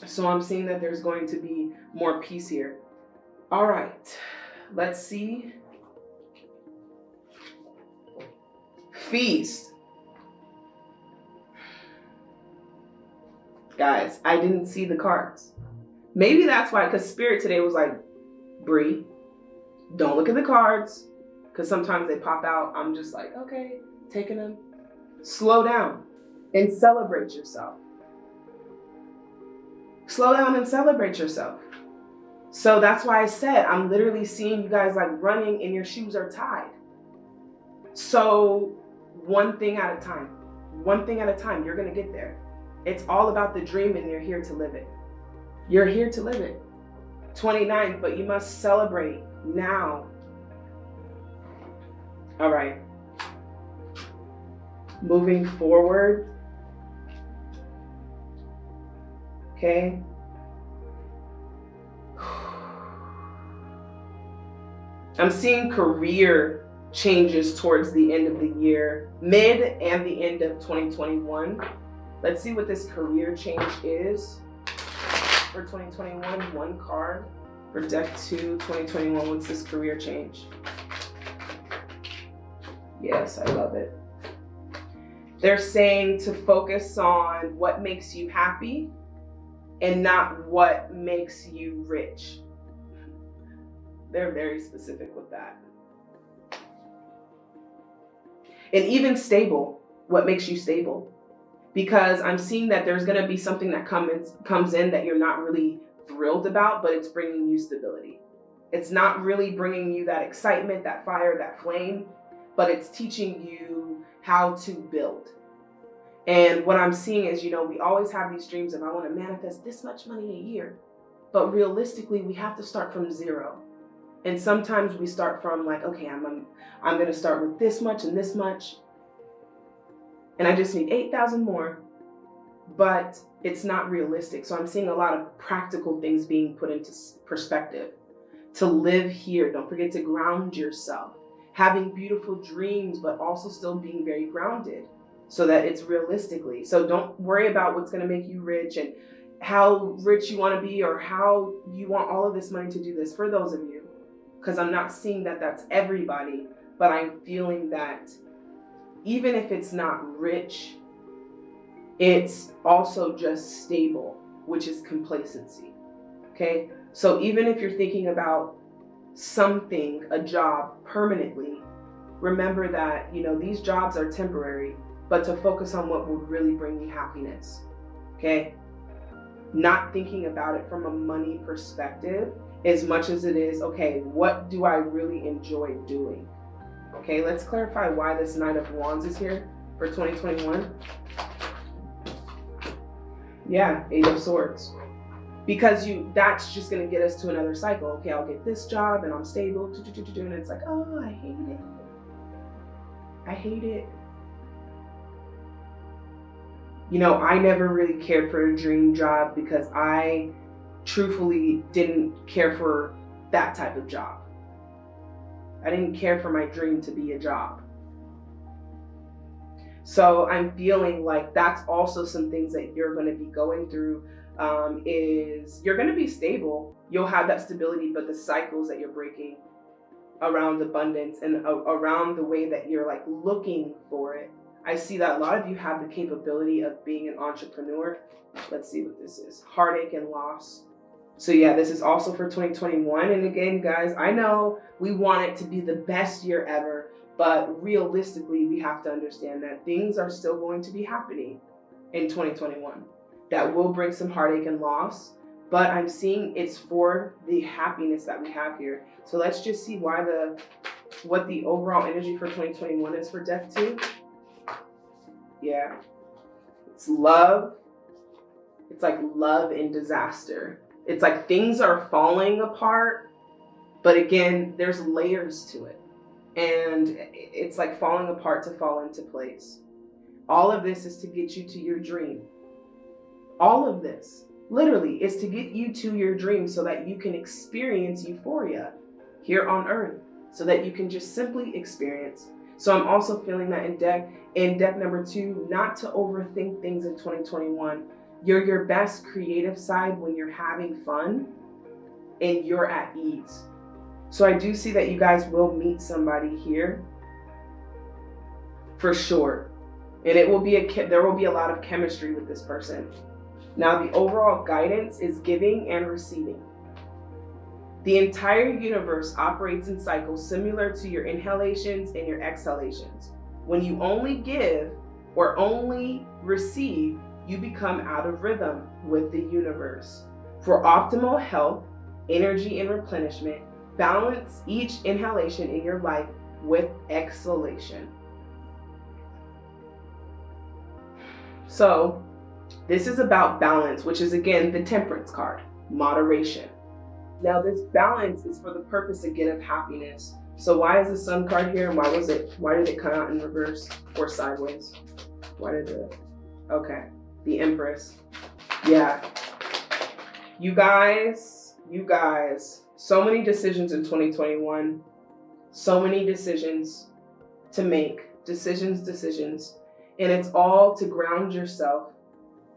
So I'm seeing that there's going to be more peace here. All right, let's see. Feast. Guys, I didn't see the cards. Maybe that's why, because Spirit today was like, Bree, don't look at the cards, because sometimes they pop out. I'm just like, okay, taking them. Slow down and celebrate yourself. Slow down and celebrate yourself. So that's why I said I'm literally seeing you guys like running and your shoes are tied. So one thing at a time. One thing at a time. You're going to get there. It's all about the dream and you're here to live it. You're here to live it. 29th, but you must celebrate now. All right. Moving forward. Okay. I'm seeing career changes towards the end of the year, mid and the end of 2021. Let's see what this career change is for 2021. One card for deck 2, 2021. What's this career change? Yes, I love it. They're saying to focus on what makes you happy and not what makes you rich. They're very specific with that. And even stable, what makes you stable? Because I'm seeing that there's going to be something that comes in that you're not really thrilled about, but it's bringing you stability. It's not really bringing you that excitement, that fire, that flame, but it's teaching you how to build. And what I'm seeing is, we always have these dreams of I want to manifest this much money a year. But realistically, we have to start from zero. And sometimes we start from like, okay, I'm going to start with this much and this much. And I just need 8,000 more. But it's not realistic. So I'm seeing a lot of practical things being put into perspective. To live here, don't forget to ground yourself. Having beautiful dreams, but also still being very grounded. So that it's realistically. So don't worry about what's going to make you rich and how rich you want to be or how you want all of this money to do this, for those of you. Because I'm not seeing that that's everybody, but I'm feeling that even if it's not rich, it's also just stable, which is complacency. Okay? So even if you're thinking about something, a job permanently, remember that, these jobs are temporary. But to focus on what would really bring you happiness, okay? Not thinking about it from a money perspective as much as it is, okay, what do I really enjoy doing? Okay, let's clarify why this Knight of Wands is here for 2021. Yeah, 8 of Swords. Because that's just gonna get us to another cycle. Okay, I'll get this job and I'm stable, and it's like, oh, I hate it. I hate it. I never really cared for a dream job because I truthfully didn't care for that type of job. I didn't care for my dream to be a job. So I'm feeling like that's also some things that you're going to be going through, is you're going to be stable. You'll have that stability, but the cycles that you're breaking around abundance and around the way that you're like looking for it. I see that a lot of you have the capability of being an entrepreneur. Let's see what this is. Heartache and loss. So yeah, this is also for 2021. And again, guys, I know we want it to be the best year ever, but realistically, we have to understand that things are still going to be happening in 2021 that will bring some heartache and loss. But I'm seeing it's for the happiness that we have here. So let's just see what the overall energy for 2021 is for deck 2. Yeah. It's love. It's like love in disaster. It's like things are falling apart, but again, there's layers to it. And it's like falling apart to fall into place. All of this is to get you to your dream. All of this, literally, is to get you to your dream so that you can experience euphoria here on earth, so that you can just simply experience. So I'm also feeling that in deck number 2, not to overthink things in 2021. You're your best creative side when you're having fun and you're at ease. So I do see that you guys will meet somebody here for sure. And there will be a lot of chemistry with this person. Now, the overall guidance is giving and receiving. The entire universe operates in cycles similar to your inhalations and your exhalations. When you only give or only receive, you become out of rhythm with the universe. For optimal health, energy, and replenishment, balance each inhalation in your life with exhalation. So, this is about balance, which is again the Temperance card, moderation. Now, this balance is for the purpose again of happiness. So why is the Sun card here, and why did it come out in reverse or sideways? Okay, the Empress. Yeah. You guys, so many decisions in 2021, so many decisions to make, decisions, and it's all to ground yourself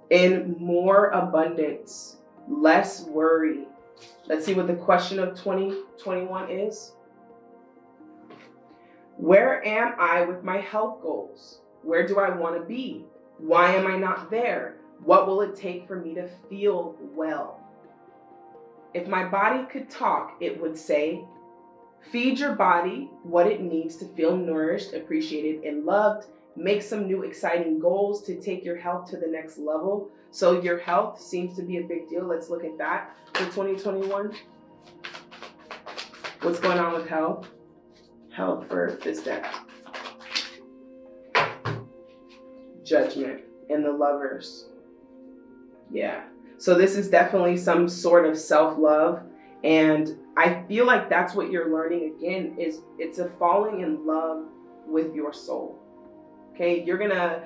in more abundance, less worry. Let's see what the question of 2021 is. Where am I with my health goals? Where do I want to be? Why am I not there? What will it take for me to feel well? If my body could talk, it would say, feed your body what it needs to feel nourished, appreciated, and loved. Make some new exciting goals to take your health to the next level. So your health seems to be a big deal. Let's look at that for 2021. What's going on with health? Health for this deck. Judgment and the Lovers. Yeah. So this is definitely some sort of self-love. And I feel like that's what you're learning again, is it's a falling in love with your soul. Okay, you're gonna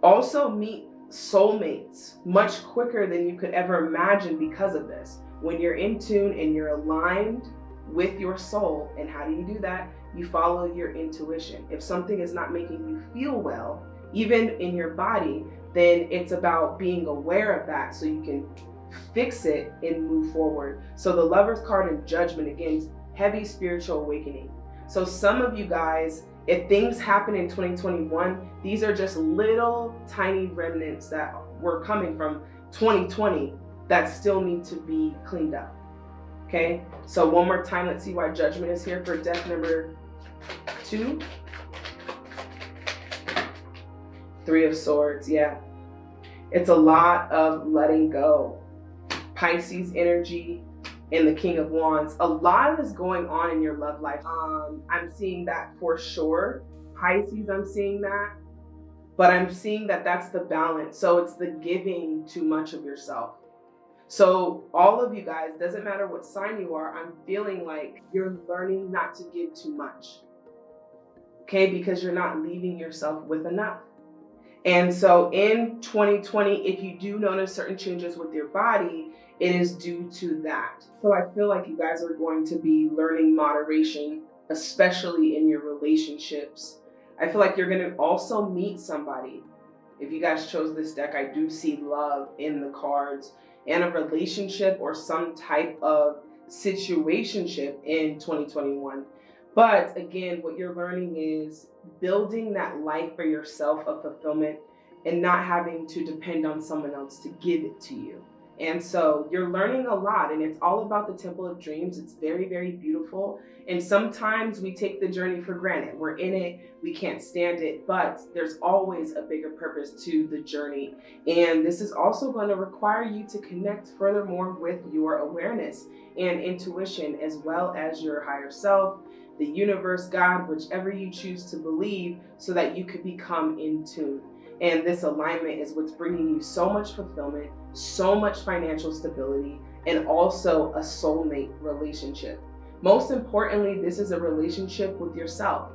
also meet soulmates much quicker than you could ever imagine because of this. When you're in tune and you're aligned with your soul, and how do you do that? You follow your intuition. If something is not making you feel well, even in your body, then it's about being aware of that so you can fix it and move forward. So the Lover's card and Judgment, again, heavy spiritual awakening. So some of you guys, if things happen in 2021, these are just little tiny remnants that were coming from 2020 that still need to be cleaned up. Okay, so one more time, let's see why Judgment is here for deck number 2. 3 of Swords, yeah. It's a lot of letting go. Pisces energy and the King of Wands. A lot is going on in your love life. I'm seeing that for sure. Pisces, I'm seeing that. But I'm seeing that that's the balance. So it's the giving too much of yourself. So all of you guys, doesn't matter what sign you are, I'm feeling like you're learning not to give too much. Okay, because you're not leaving yourself with enough. And so in 2020, if you do notice certain changes with your body, it is due to that. So I feel like you guys are going to be learning moderation, especially in your relationships. I feel like you're going to also meet somebody. If you guys chose this deck, I do see love in the cards and a relationship or some type of situationship in 2021. But again, what you're learning is building that life for yourself of fulfillment and not having to depend on someone else to give it to you. And so you're learning a lot, and it's all about the Temple of Dreams. It's very, very beautiful. And sometimes we take the journey for granted. We're in it, we can't stand it, but there's always a bigger purpose to the journey. And this is also going to require you to connect furthermore with your awareness and intuition, as well as your higher self, the universe, God, whichever you choose to believe, so that you could become in tune. And this alignment is what's bringing you so much fulfillment, so much financial stability, and also a soulmate relationship. Most importantly, this is a relationship with yourself.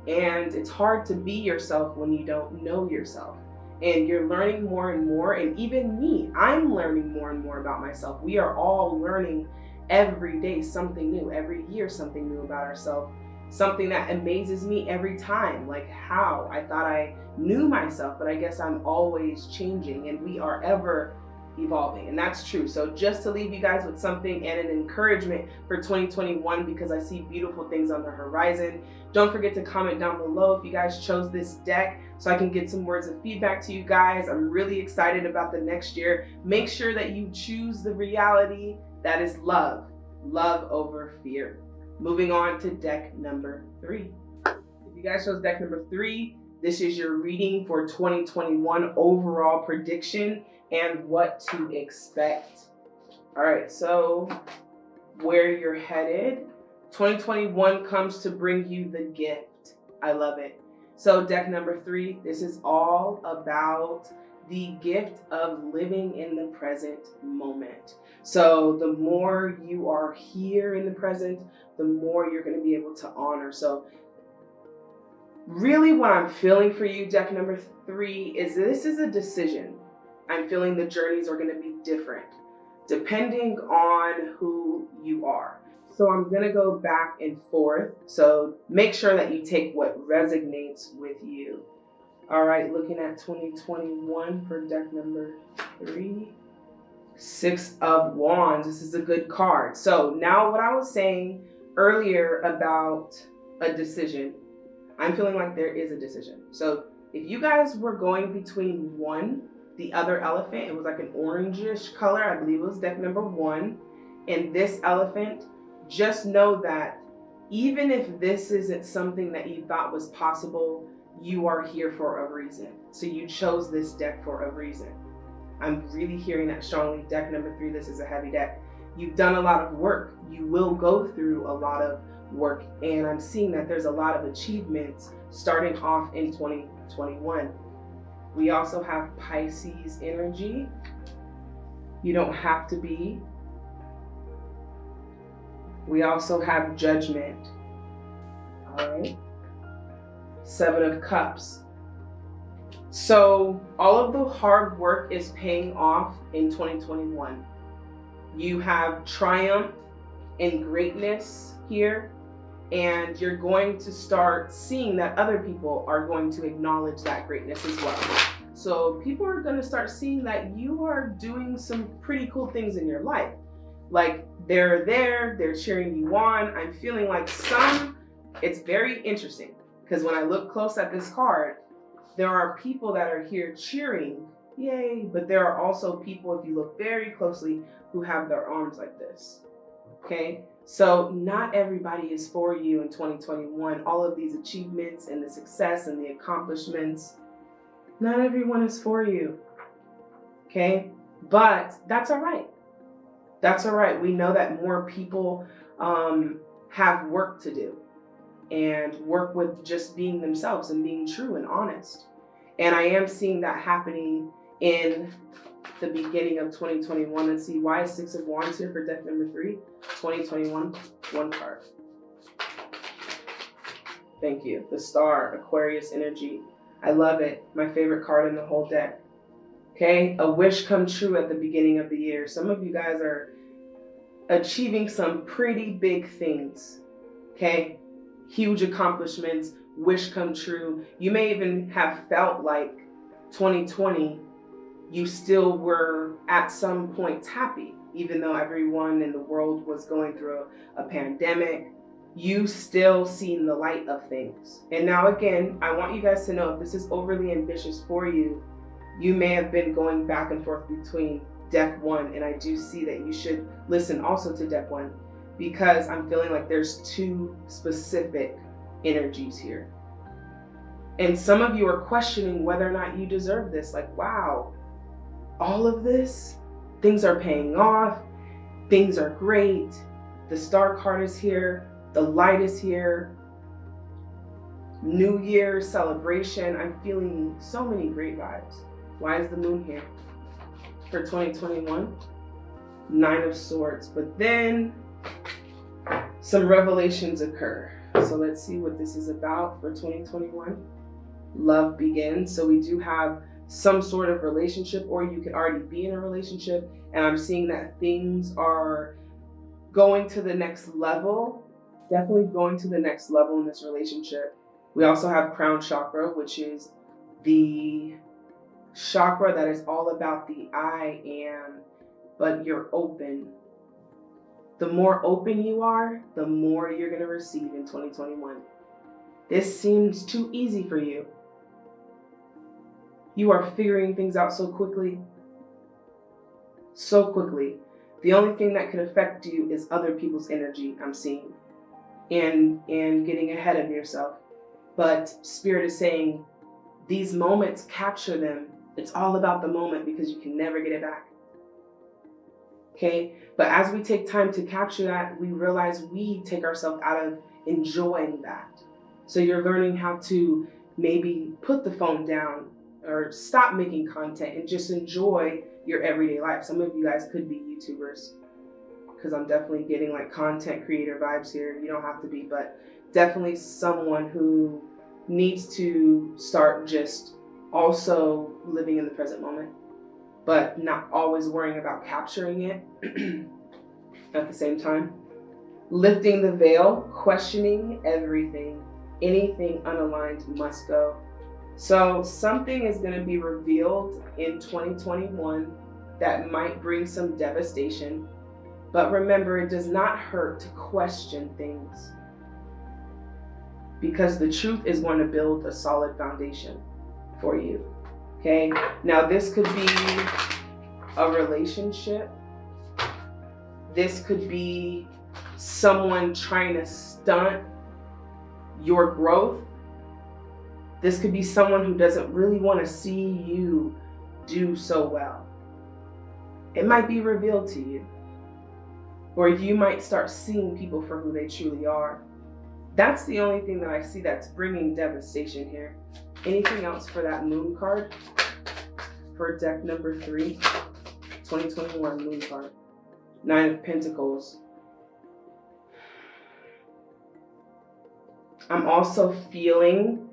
And it's hard to be yourself when you don't know yourself. And you're learning more and more. And even me, I'm learning more and more about myself. We are all learning every day something new, every year something new about ourselves. Something that amazes me every time, like how I thought I knew myself, but I guess I'm always changing, and we are ever evolving, and that's true. So just to leave you guys with something and an encouragement for 2021, because I see beautiful things on the horizon. Don't forget to comment down below if you guys chose this deck so I can get some words of feedback to you guys. I'm really excited about the next year. Make sure that you choose the reality that is love over fear. Moving on to deck number 3. If you guys chose deck number 3, this is your reading for 2021 overall prediction and what to expect. All right, so where you're headed, 2021 comes to bring you the gift. I love it. So deck number 3, this is all about the gift of living in the present moment. So the more you are here in the present, the more you're going to be able to honor. So really what I'm feeling for you, deck number 3, is this is a decision. I'm feeling the journeys are going to be different depending on who you are. So I'm going to go back and forth. So make sure that you take what resonates with you. All right, looking at 2021 for deck number 3. 6 of Wands. This is a good card. So now what I was saying earlier about a decision, I'm feeling like there is a decision. So if you guys were going between the other elephant, it was like an orangish color, I believe it was deck number 1, and this elephant, just know that even if this isn't something that you thought was possible, you are here for a reason. So you chose this deck for a reason. I'm really hearing that strongly. Deck number 3, this is a heavy deck. You've done a lot of work. You will go through a lot of work, and I'm seeing that there's a lot of achievements starting off in 2021. We also have Pisces energy. You don't have to be. We also have Judgment. All right. 7 of Cups. So all of the hard work is paying off in 2021. You have triumph and greatness here, and you're going to start seeing that other people are going to acknowledge that greatness as well. So people are going to start seeing that you are doing some pretty cool things in your life. Like they're there, they're cheering you on. I'm feeling like it's very interesting because when I look close at this card, there are people that are here cheering, yay, but there are also people, if you look very closely, who have their arms like this, okay? So not everybody is for you in 2021. All of these achievements and the success and the accomplishments, not everyone is for you, okay? But that's all right. That's all right. We know that more people have work to do and work with just being themselves and being true and honest. And I am seeing that happening in the beginning of 2021. Let's see, why is 6 of Wands here for deck number 3? 2021, 1 card. Thank you. The Star, Aquarius energy. I love it. My favorite card in the whole deck. Okay, a wish come true at the beginning of the year. Some of you guys are achieving some pretty big things. Okay, huge accomplishments, wish come true. You may even have felt like 2020, you still were at some points happy, even though everyone in the world was going through a pandemic. You still seen the light of things. And now again, I want you guys to know if this is overly ambitious for you, you may have been going back and forth between deck 1, and I do see that you should listen also to deck 1, because I'm feeling like there's 2 specific energies here. And some of you are questioning whether or not you deserve this. Like, wow, all of this, things are paying off, things are great, the Star card is here, the light is here. New Year celebration. I'm feeling so many great vibes. Why is the moon here? For 2021, 9 of Swords. But then some revelations occur. So let's see what this is about for 2021. Love begins. So we do have some sort of relationship, or you could already be in a relationship. And I'm seeing that things are going to the next level. Definitely going to the next level in this relationship. We also have crown chakra, which is the chakra that is all about the I am, but you're open. The more open you are, the more you're going to receive in 2021. This seems too easy for you. You are figuring things out so quickly. So quickly. The only thing that could affect you is other people's energy, I'm seeing, and getting ahead of yourself. But Spirit is saying, these moments, capture them. It's all about the moment because you can never get it back. Okay? But as we take time to capture that, we realize we take ourselves out of enjoying that. So you're learning how to maybe put the phone down or stop making content and just enjoy your everyday life. Some of you guys could be YouTubers, because I'm definitely getting like content creator vibes here. You don't have to be, but definitely someone who needs to start just also living in the present moment, but not always worrying about capturing it at the same time. Lifting the veil, questioning everything. Anything unaligned must go. So something is going to be revealed in 2021 that might bring some devastation. But remember, it does not hurt to question things, because the truth is going to build a solid foundation for you. Okay? Now, this could be a relationship. This could be someone trying to stunt your growth. This could be someone who doesn't really want to see you do so well. It might be revealed to you. Or you might start seeing people for who they truly are. That's the only thing that I see that's bringing devastation here. Anything else for that moon card? For deck number 3, 2021 moon card. 9 of Pentacles. I'm also feeling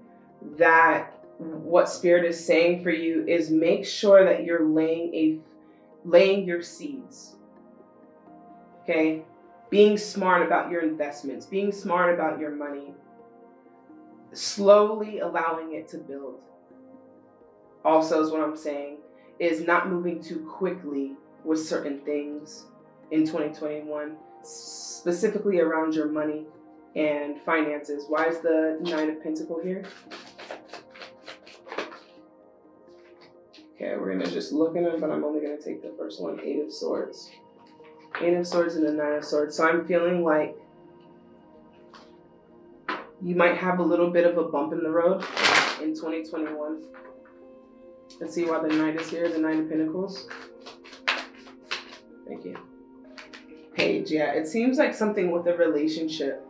that what Spirit is saying for you is make sure that you're laying your seeds. Okay? Being smart about your investments, being smart about your money, slowly allowing it to build. Also, is what I'm saying, is not moving too quickly with certain things in 2021, specifically around your money and finances. Why is the 9 of Pentacles here? Okay, we're going to just look at them, but I'm only going to take the first one, 8 of Swords. 8 of Swords and the 9 of Swords. So I'm feeling like you might have a little bit of a bump in the road in 2021. Let's see why the Knight is here, the 9 of Pentacles. Thank you. Page, yeah. It seems like something with a relationship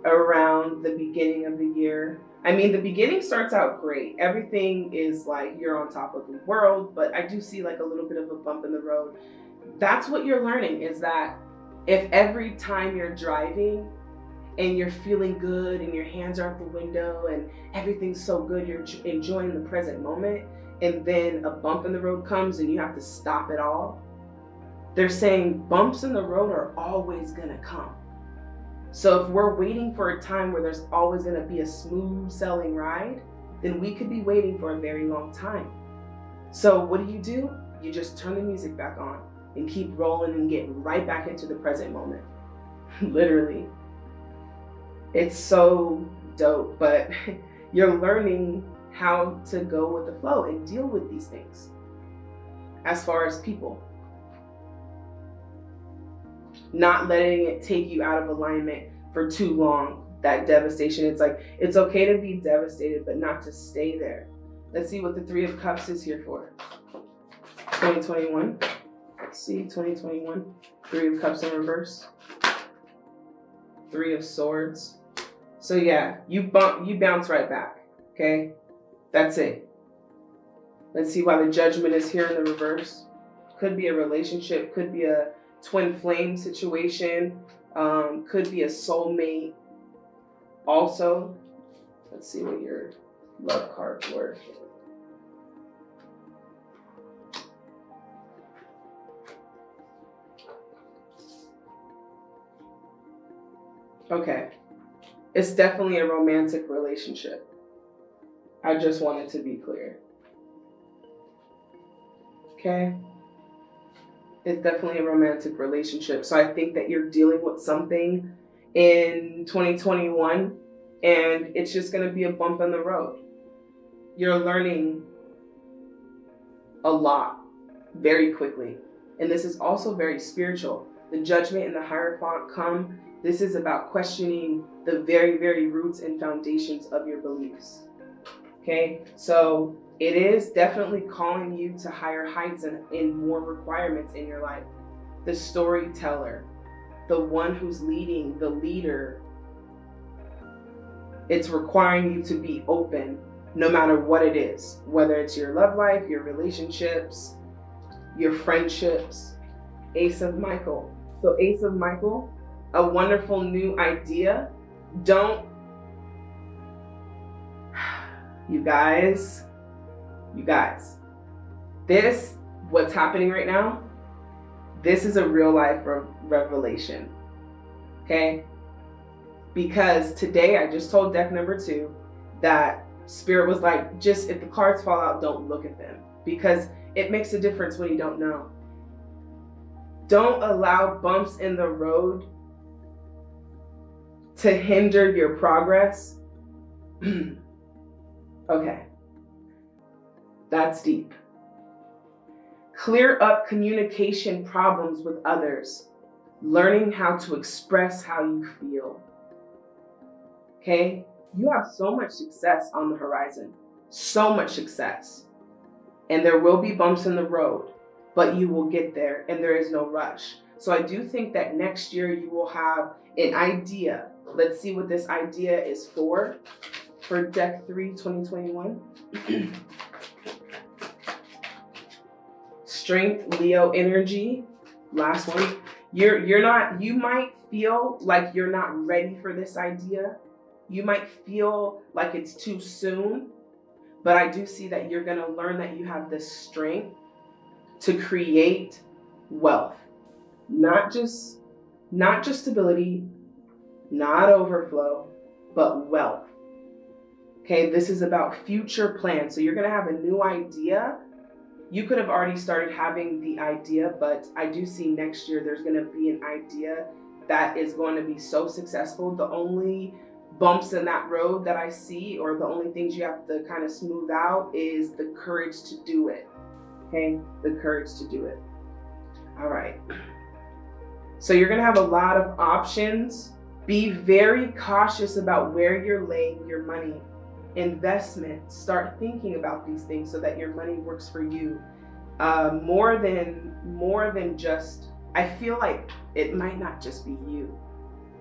around the beginning of the year. I mean, the beginning starts out great. Everything is like you're on top of the world, but I do see like a little bit of a bump in the road. That's what you're learning, is that if every time you're driving and you're feeling good and your hands are out the window and everything's so good, you're enjoying the present moment, and then a bump in the road comes and you have to stop it all. They're saying bumps in the road are always gonna come. So if we're waiting for a time where there's always gonna be a smooth sailing ride, then we could be waiting for a very long time. So what do? You just turn the music back on and keep rolling and get right back into the present moment. Literally. It's so dope, but you're learning how to go with the flow and deal with these things. As far as people, not letting it take you out of alignment for too long. That devastation, it's like, it's okay to be devastated, but not to stay there. Let's see what the 3 of Cups is here for. 2021. Let's see, 2021. 3 of Cups in reverse. 3 of Swords. So yeah, you bounce right back. Okay, that's it. Let's see why the Judgment is here in the reverse. Could be a relationship, could be a twin flame situation, could be a soulmate. Also, let's see what your love cards were. Okay, it's definitely a romantic relationship. I just wanted to be clear. Okay, it's definitely a romantic relationship. So I think that you're dealing with something in 2021 and it's just going to be a bump in the road. You're learning a lot very quickly. And this is also very spiritual. The Judgment and the Hierophant come. This is about questioning the very, very roots and foundations of your beliefs. Okay, so it is definitely calling you to higher heights and more requirements in your life. The storyteller, the one who's leading, the leader. It's requiring you to be open no matter what it is, whether it's your love life, your relationships, your friendships. Ace of Michael. So Ace of Michael, a wonderful new idea. Don't, you guys, this, what's happening right now, this is a real life revelation, okay? Because today I just told deck number 2 that Spirit was like, just if the cards fall out, don't look at them, because it makes a difference when you don't know. Don't allow bumps in the road to hinder your progress. Okay, that's deep. Clear up communication problems with others, learning how to express how you feel. Okay, you have so much success on the horizon, so much success. And there will be bumps in the road, but you will get there and there is no rush. So I do think that next year you will have an idea. Let's see what this idea is for deck 3, 2021. Strength, Leo energy. Last one. You might feel like you're not ready for this idea. You might feel like it's too soon, but I do see that you're going to learn that you have the strength to create wealth. Not just stability, not overflow, but wealth. Okay, this is about future plans. So you're going to have a new idea. You could have already started having the idea, but I do see next year there's going to be an idea that is going to be so successful. The only bumps in that road that I see, or the only things you have to kind of smooth out, is the courage to do it. Okay, the courage to do it. All right. So you're going to have a lot of options. Be very cautious about where you're laying your money. Investment. Start thinking about these things so that your money works for you. More than just, I feel like it might not just be you.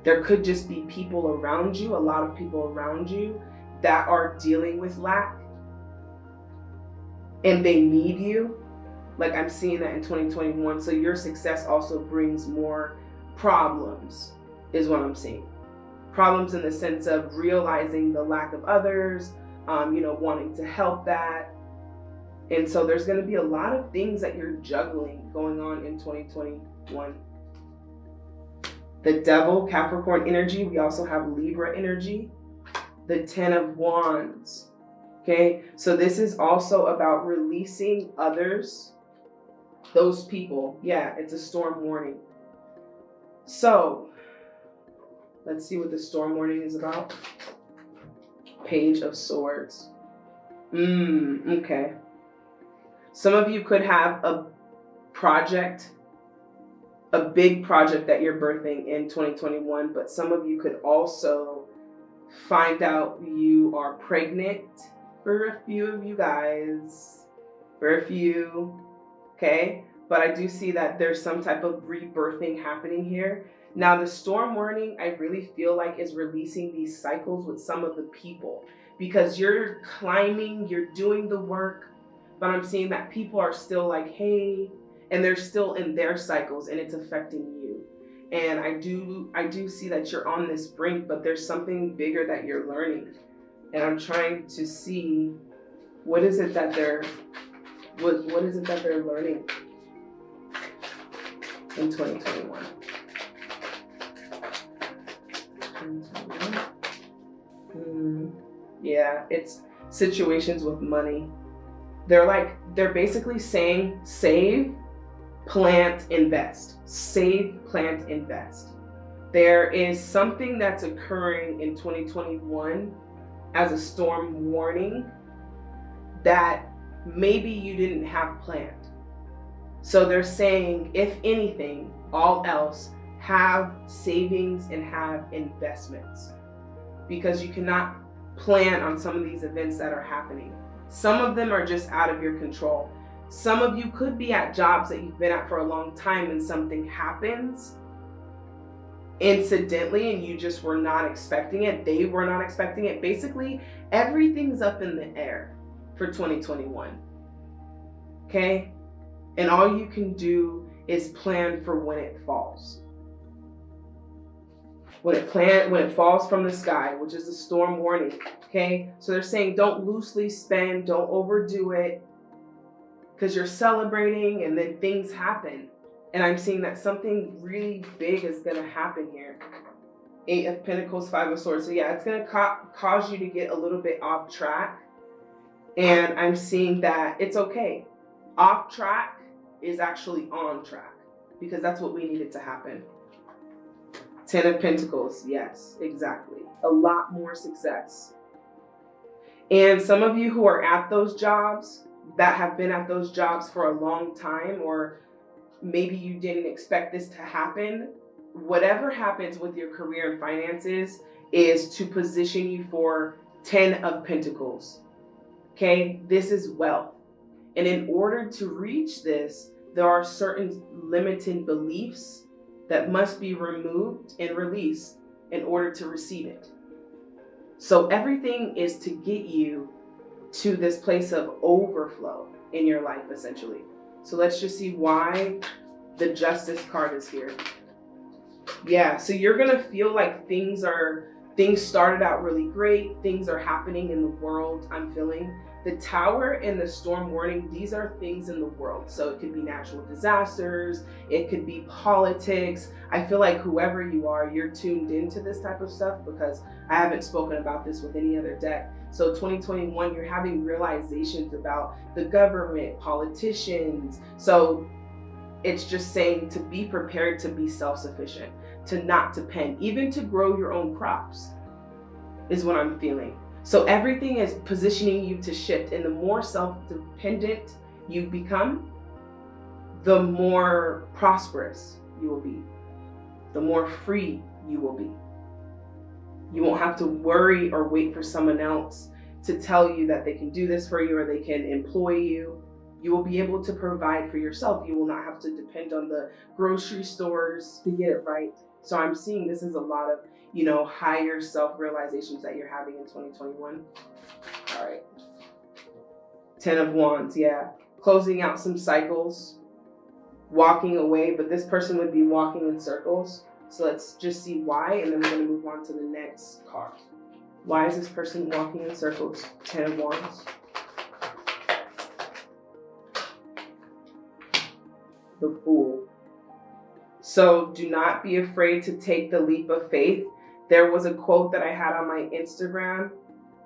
There could just be people around you, a lot of people around you that are dealing with lack and they need you. Like I'm seeing that in 2021. So your success also brings more problems, is what I'm seeing. Problems in the sense of realizing the lack of others, wanting to help that. And so there's going to be a lot of things that you're juggling going on in 2021. The Devil, Capricorn energy. We also have Libra energy. The 10 of Wands. Okay, so this is also about releasing others, those people. Yeah, it's a storm warning. So let's see what the storm warning is about. Page of Swords. Okay. Some of you could have a project, a big project that you're birthing in 2021, but some of you could also find out you are pregnant. For a few of you guys. For a few. Okay? But I do see that there's some type of rebirthing happening here. Now, the storm warning, I really feel like is releasing these cycles with some of the people, because you're climbing, you're doing the work, but I'm seeing that people are still like, hey, and they're still in their cycles and it's affecting you. And I do see that you're on this brink, but there's something bigger that you're learning. And I'm trying to see what is it that they're learning in 2021. Yeah, it's situations with money. They're basically saying save, plant, invest. Save, plant, invest. There is something that's occurring in 2021 as a storm warning that maybe you didn't have planned. So they're saying, if anything, all else, have savings and have investments, because you cannot plan on some of these events that are happening. Some of them are just out of your control. Some of you could be at jobs that you've been at for a long time and something happens incidentally and you just were not expecting it. They were not expecting it. Basically, everything's up in the air for 2021. Okay? And all you can do is plan for when it falls. When it falls from the sky, which is a storm warning. Okay? So they're saying don't loosely spend, don't overdo it, because you're celebrating and then things happen. And I'm seeing that something really big is going to happen here. 8 of Pentacles, 5 of Swords. So yeah, it's going to cause you to get a little bit off track. And I'm seeing that it's okay. Off track is actually on track, because that's what we needed to happen. 10 of Pentacles. Yes, exactly. A lot more success. And some of you who are at those jobs, that have been at those jobs for a long time, or maybe you didn't expect this to happen, whatever happens with your career and finances is to position you for 10 of Pentacles. Okay, this is wealth. And in order to reach this, there are certain limiting beliefs that must be removed and released in order to receive it. So everything is to get you to this place of overflow in your life, essentially. So let's just see why the Justice card is here. Yeah, so you're gonna feel like things started out really great. Things are happening in the world, I'm feeling. The Tower and the Storm warning, these are things in the world. So it could be natural disasters, it could be politics. I feel like whoever you are, you're tuned into this type of stuff, because I haven't spoken about this with any other deck. So 2021, you're having realizations about the government, politicians. So it's just saying to be prepared to be self-sufficient, to not depend, even to grow your own crops is what I'm feeling. So everything is positioning you to shift, and the more self-dependent you become, the more prosperous you will be, the more free you will be. You won't have to worry or wait for someone else to tell you that they can do this for you or they can employ you. You will be able to provide for yourself. You will not have to depend on the grocery stores to get it right. So I'm seeing this is a lot of, higher self-realizations that you're having in 2021. All right. 10 of Wands, yeah. Closing out some cycles, walking away, but this person would be walking in circles. So let's just see why, and then we're going to move on to the next card. Why is this person walking in circles? 10 of Wands. The Fool. So do not be afraid to take the leap of faith. There was a quote that I had on my Instagram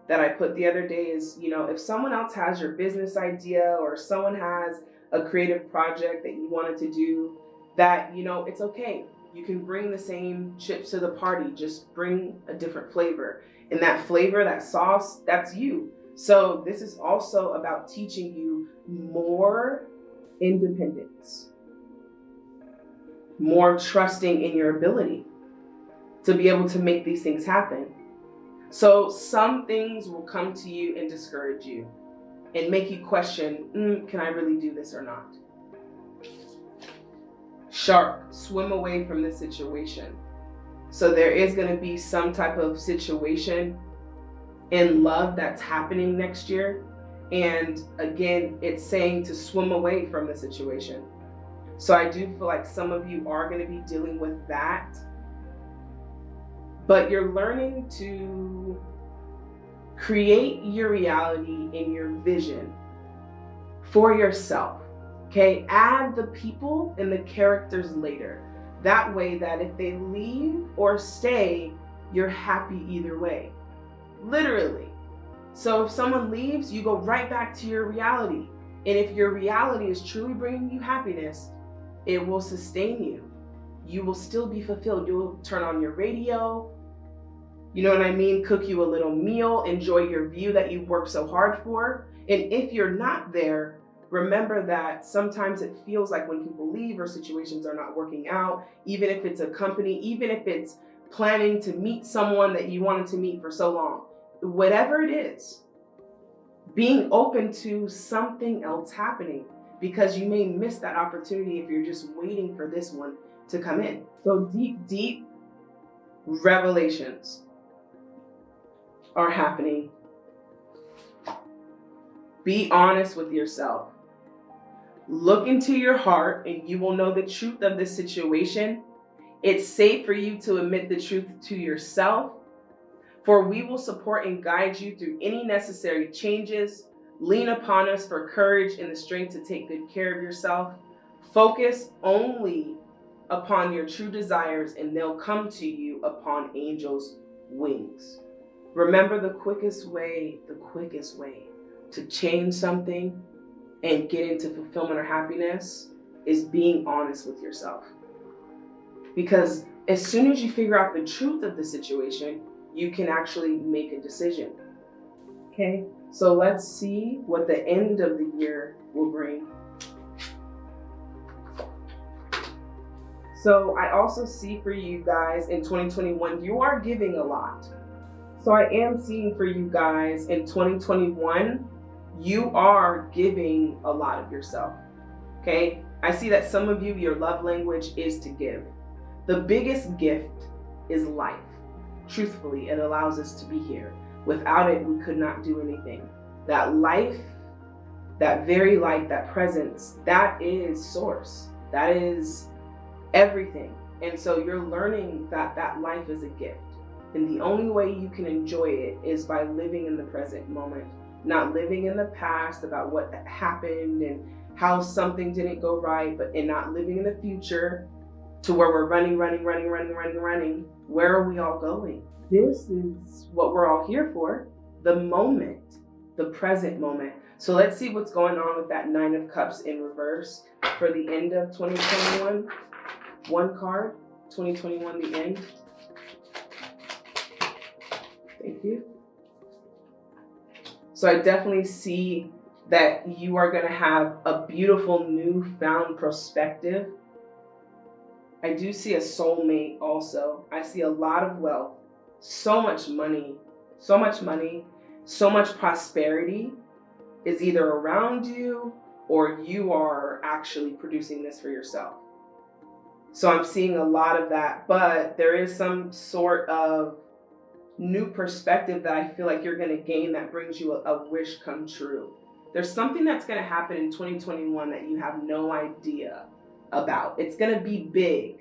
that I put the other day is, if someone else has your business idea or someone has a creative project that you wanted to do, that, it's okay. You can bring the same chips to the party, just bring a different flavor. And that flavor, that sauce, that's you. So this is also about teaching you more independence, more trusting in your ability to be able to make these things happen. So some things will come to you and discourage you and make you question, can I really do this or not? Shark, swim away from the situation. So there is going to be some type of situation in love that's happening next year. And again, it's saying to swim away from the situation. So I do feel like some of you are going to be dealing with that. But you're learning to create your reality and your vision for yourself. Okay, add the people and the characters later. That way that if they leave or stay, you're happy either way. Literally. So if someone leaves, you go right back to your reality. And if your reality is truly bringing you happiness, it will sustain you. You will still be fulfilled. You'll turn on your radio, you know what I mean? Cook you a little meal, enjoy your view that you've worked so hard for. And if you're not there, remember that sometimes it feels like when people leave or situations are not working out, even if it's a company, even if it's planning to meet someone that you wanted to meet for so long, whatever it is, being open to something else happening, because you may miss that opportunity if you're just waiting for this one to come in. So deep revelations are happening. Be honest with yourself. Look into your heart and you will know the truth of this situation. It's safe for you to admit the truth to yourself, for we will support and guide you through any necessary changes. Lean upon us for courage and the strength to take good care of yourself. Focus only upon your true desires and they'll come to you upon angels' wings. Remember, the quickest way to change something and get into fulfillment or happiness is being honest with yourself. Because as soon as you figure out the truth of the situation, you can actually make a decision. Okay, so let's see what the end of the year will bring. So I also see for you guys in 2021, you are giving a lot. So I am seeing for you guys in 2021, you are giving a lot of yourself. Okay, I see that some of you, your love language is to give. The biggest gift is life. Truthfully, it allows us to be here. Without it, we could not do anything. That life, that very life, that presence, that is source. That is everything. And so you're learning that that life is a gift. And the only way you can enjoy it is by living in the present moment, not living in the past about what happened and how something didn't go right, and not living in the future to where we're running. Where are we all going? This is what we're all here for, the moment, the present moment. So let's see what's going on with that 9 of Cups in reverse for the end of 2021. One card, 2021, the end. Thank you. So I definitely see that you are going to have a beautiful newfound perspective. I do see a soulmate also. I see a lot of wealth, so much money, so much prosperity is either around you or you are actually producing this for yourself. So I'm seeing a lot of that, but there is some sort of new perspective that I feel like you're going to gain that brings you a wish come true. There's something that's going to happen in 2021 that you have no idea about. It's going to be big.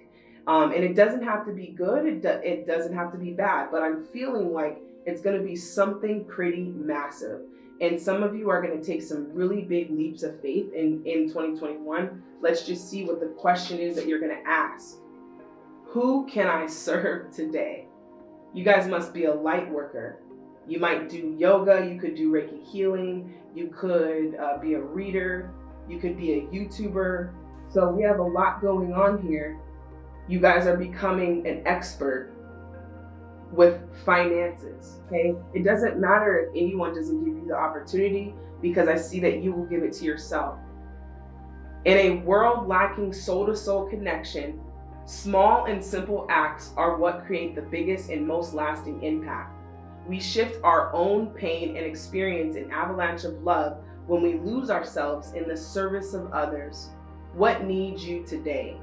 And it doesn't have to be good. It doesn't have to be bad, but I'm feeling like it's going to be something pretty massive. And some of you are going to take some really big leaps of faith in 2021. Let's just see what the question is that you're going to ask. Who can I serve today? You guys must be a light worker. You might do yoga. You could do Reiki healing. You could be a reader. You could be a YouTuber. So we have a lot going on here. You guys are becoming an expert with finances, okay? It doesn't matter if anyone doesn't give you the opportunity, because I see that you will give it to yourself. In a world lacking soul-to-soul connection, small and simple acts are what create the biggest and most lasting impact. We shift our own pain and experience an avalanche of love when we lose ourselves in the service of others. What needs you today?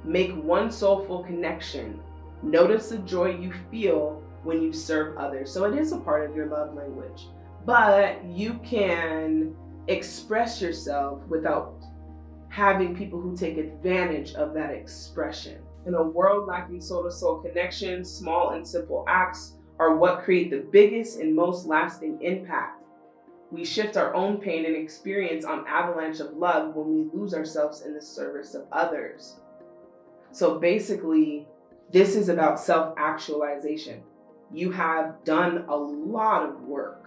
Make one soulful connection. Notice the joy you feel when you serve others. So it is a part of your love language, but you can express yourself without having people who take advantage of that expression. In a world lacking soul-to-soul connections, small and simple acts are what create the biggest and most lasting impact. We shift our own pain and experience on avalanche of love when we lose ourselves in the service of others. So basically, this is about self-actualization. You have done a lot of work.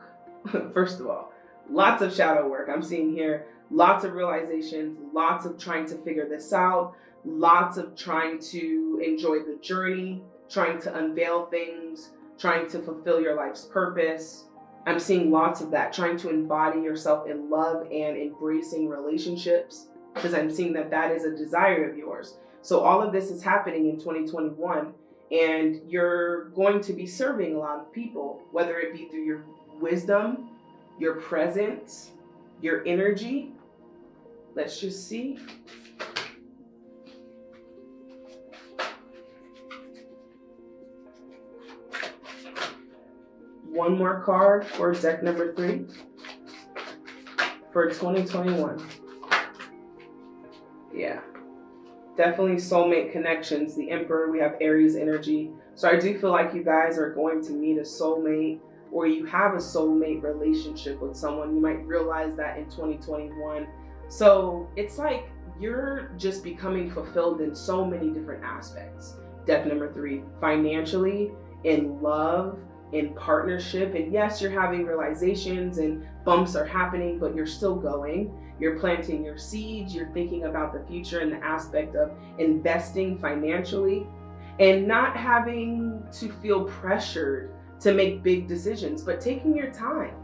First of all, lots of shadow work. I'm seeing here lots of realizations, lots of trying to figure this out, lots of trying to enjoy the journey, trying to unveil things, trying to fulfill your life's purpose. I'm seeing lots of that, trying to embody yourself in love and embracing relationships, because I'm seeing that that is a desire of yours. So all of this is happening in 2021, and you're going to be serving a lot of people, whether it be through your wisdom, your presence, your energy. Let's just see. One more card for deck number 3 for 2021. Yeah, definitely soulmate connections. The Emperor, we have Aries energy. So I do feel like you guys are going to meet a soulmate, or you have a soulmate relationship with someone. You might realize that in 2021. So it's like you're just becoming fulfilled in so many different aspects. Deck number 3, financially, in love, in partnership. And yes, you're having realizations and bumps are happening, but you're still going. You're planting your seeds. You're thinking about the future in the aspect of investing financially and not having to feel pressured to make big decisions, but taking your time.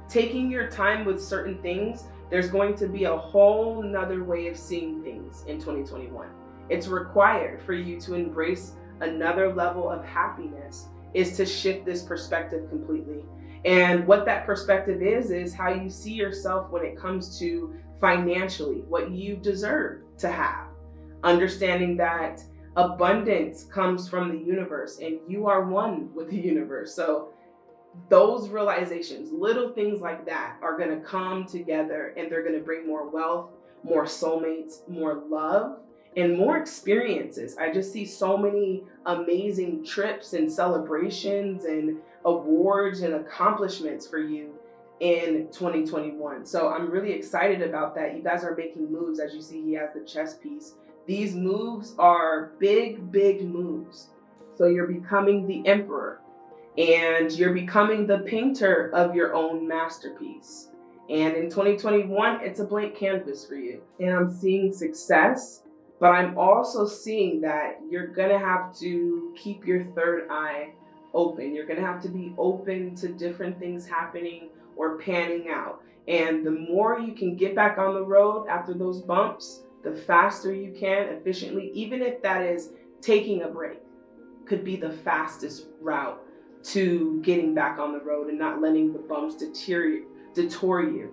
Taking your time with certain things. There's going to be a whole nother way of seeing things in 2021. It's required for you to embrace another level of happiness, is to shift this perspective completely. And what that perspective is how you see yourself when it comes to financially, what you deserve to have. Understanding that abundance comes from the universe and you are one with the universe. So those realizations, little things like that, are going to come together and they're going to bring more wealth, more soulmates, more love, and more experiences. I just see so many amazing trips and celebrations and awards and accomplishments for you in 2021. So I'm really excited about that. You guys are making moves. As you see, he has the chess piece. These moves are big, big moves. So you're becoming the emperor, and you're becoming the painter of your own masterpiece. And in 2021, it's a blank canvas for you. And I'm seeing success, but I'm also seeing that you're gonna have to keep your third eye open. You're gonna have to be open to different things happening or panning out. And the more you can get back on the road after those bumps, the faster you can efficiently, even if that is taking a break, could be the fastest route to getting back on the road and not letting the bumps detour you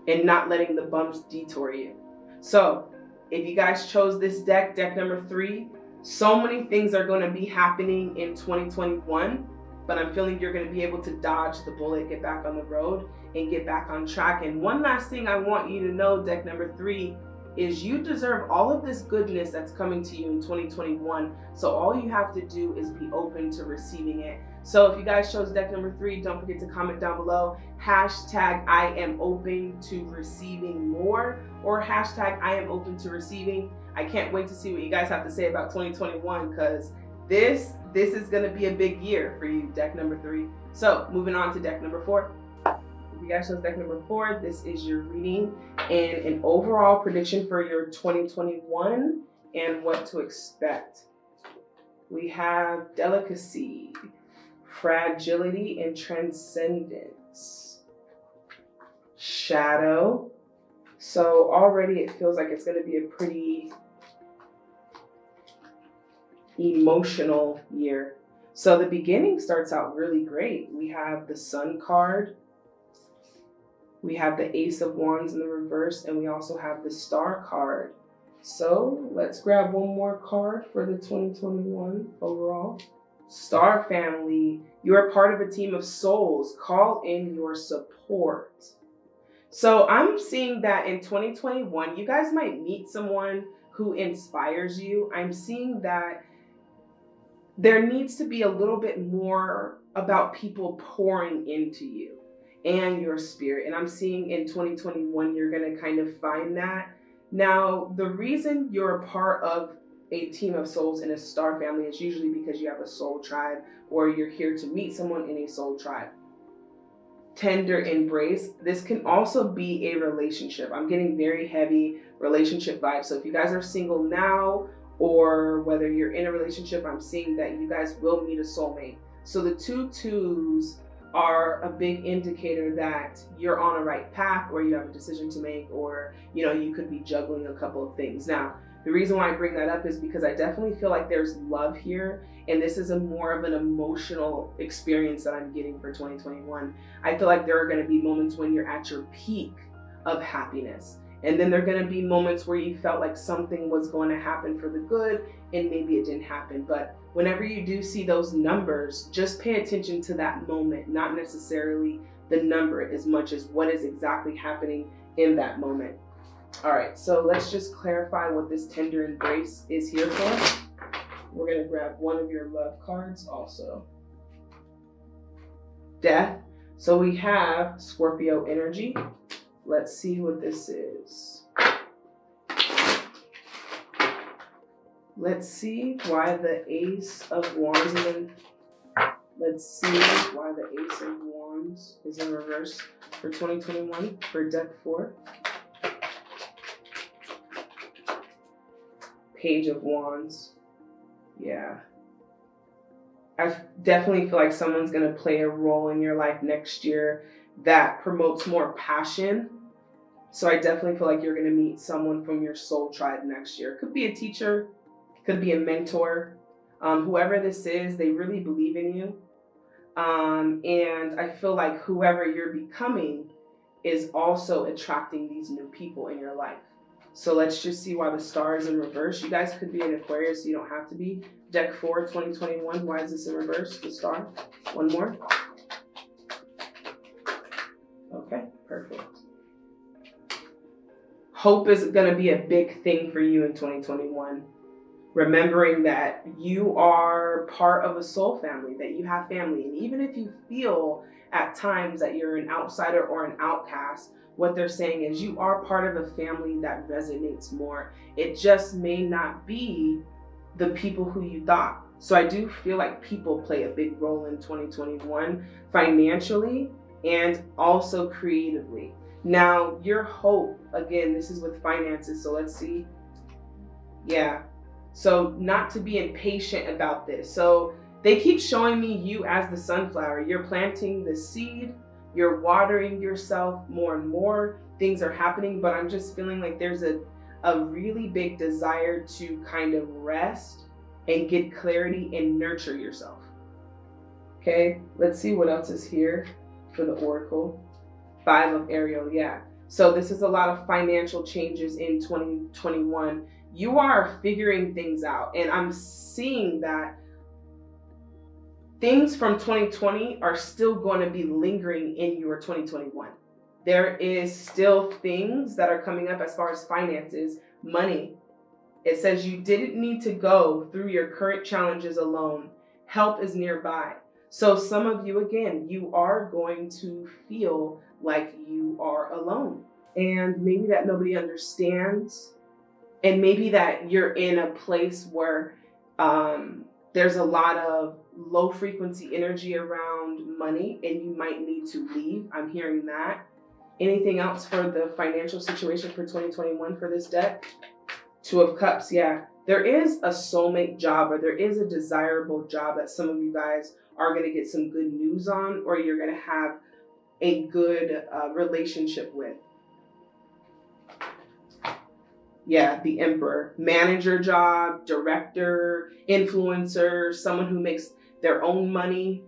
and not letting the bumps detour you. So if you guys chose this deck, deck number 3, so many things are going to be happening in 2021, but I'm feeling you're going to be able to dodge the bullet, get back on the road, and get back on track. And one last thing I want you to know, deck number 3, is you deserve all of this goodness that's coming to you in 2021. So all you have to do is be open to receiving it. So if you guys chose deck number 3, don't forget to comment down below, hashtag I am open to receiving more, or hashtag I am open to receiving. I can't wait to see what you guys have to say about 2021, because this is going to be a big year for you, deck number 3. So moving on to deck number 4. If you guys chose deck number 4, this is your reading and an overall prediction for your 2021 and what to expect. We have delicacy, fragility, and transcendence. Shadow. So already it feels like it's going to be a pretty emotional year. So the beginning starts out really great. We have the Sun card. We have the Ace of Wands in the reverse, and we also have the Star card. So let's grab one more card for the 2021 overall. Star family, you are part of a team of souls. Call in your support. So I'm seeing that in 2021, you guys might meet someone who inspires you. I'm seeing that there needs to be a little bit more about people pouring into you and your spirit. And I'm seeing in 2021, you're going to kind of find that. Now, the reason you're a part of a team of souls in a star family is usually because you have a soul tribe or you're here to meet someone in a soul tribe. Tender embrace. This can also be a relationship. I'm getting very heavy relationship vibes. So if you guys are single now, or whether you're in a relationship, I'm seeing that you guys will meet a soulmate. So the 2 twos are a big indicator that you're on a right path, or you have a decision to make, or you could be juggling a couple of things. Now, the reason why I bring that up is because I definitely feel like there's love here, and this is a more of an emotional experience that I'm getting for 2021. I feel like there are going to be moments when you're at your peak of happiness. And then there are going to be moments where you felt like something was going to happen for the good and maybe it didn't happen. But whenever you do see those numbers, just pay attention to that moment, not necessarily the number as much as what is exactly happening in that moment. All right, so let's just clarify what this tender embrace is here for. We're going to grab one of your love cards also. Death. So we have Scorpio energy. Let's see what this is. Let's see why the Ace of Wands is in. Let's see why the Ace of Wands is in reverse for 2021 for deck 4. Page of Wands. Yeah. I definitely feel like someone's going to play a role in your life next year that promotes more passion. So I definitely feel like you're going to meet someone from your soul tribe next year. Could be a teacher, could be a mentor. Whoever this is, they really believe in you. And I feel like whoever you're becoming is also attracting these new people in your life. So let's just see why the star is in reverse. You guys could be an Aquarius, so you don't have to be. Deck 4, 2021. Why is this in reverse? The star. One more. Okay, perfect. Hope is going to be a big thing for you in 2021. Remembering that you are part of a soul family, that you have family. And even if you feel at times that you're an outsider or an outcast, what they're saying is you are part of a family that resonates more. It just may not be the people who you thought. So I do feel like people play a big role in 2021 financially and also creatively. Now, your hope, again, this is with finances. So let's see. Yeah. So not to be impatient about this. So they keep showing me you as the sunflower. You're planting the seed. You're watering yourself more and more. Things are happening, but I'm just feeling like there's a really big desire to kind of rest and get clarity and nurture yourself. Okay, let's see what else is here for the Oracle. 5 of Ariel, yeah. So this is a lot of financial changes in 2021. You are figuring things out, and I'm seeing that things from 2020 are still going to be lingering in your 2021. There is still things that are coming up as far as finances, money. It says you didn't need to go through your current challenges alone. Help is nearby. So some of you, again, you are going to feel like you are alone. And maybe that nobody understands. And maybe that you're in a place where there's a lot of low frequency energy around money and you might need to leave. I'm hearing that. Anything else for the financial situation for 2021 for this deck? 2 of Cups, yeah. There is a soulmate job, or there is a desirable job that some of you guys are going to get some good news on, or you're going to have a good relationship with. Yeah, the Emperor. Manager job, director, influencer, someone who makes their own money.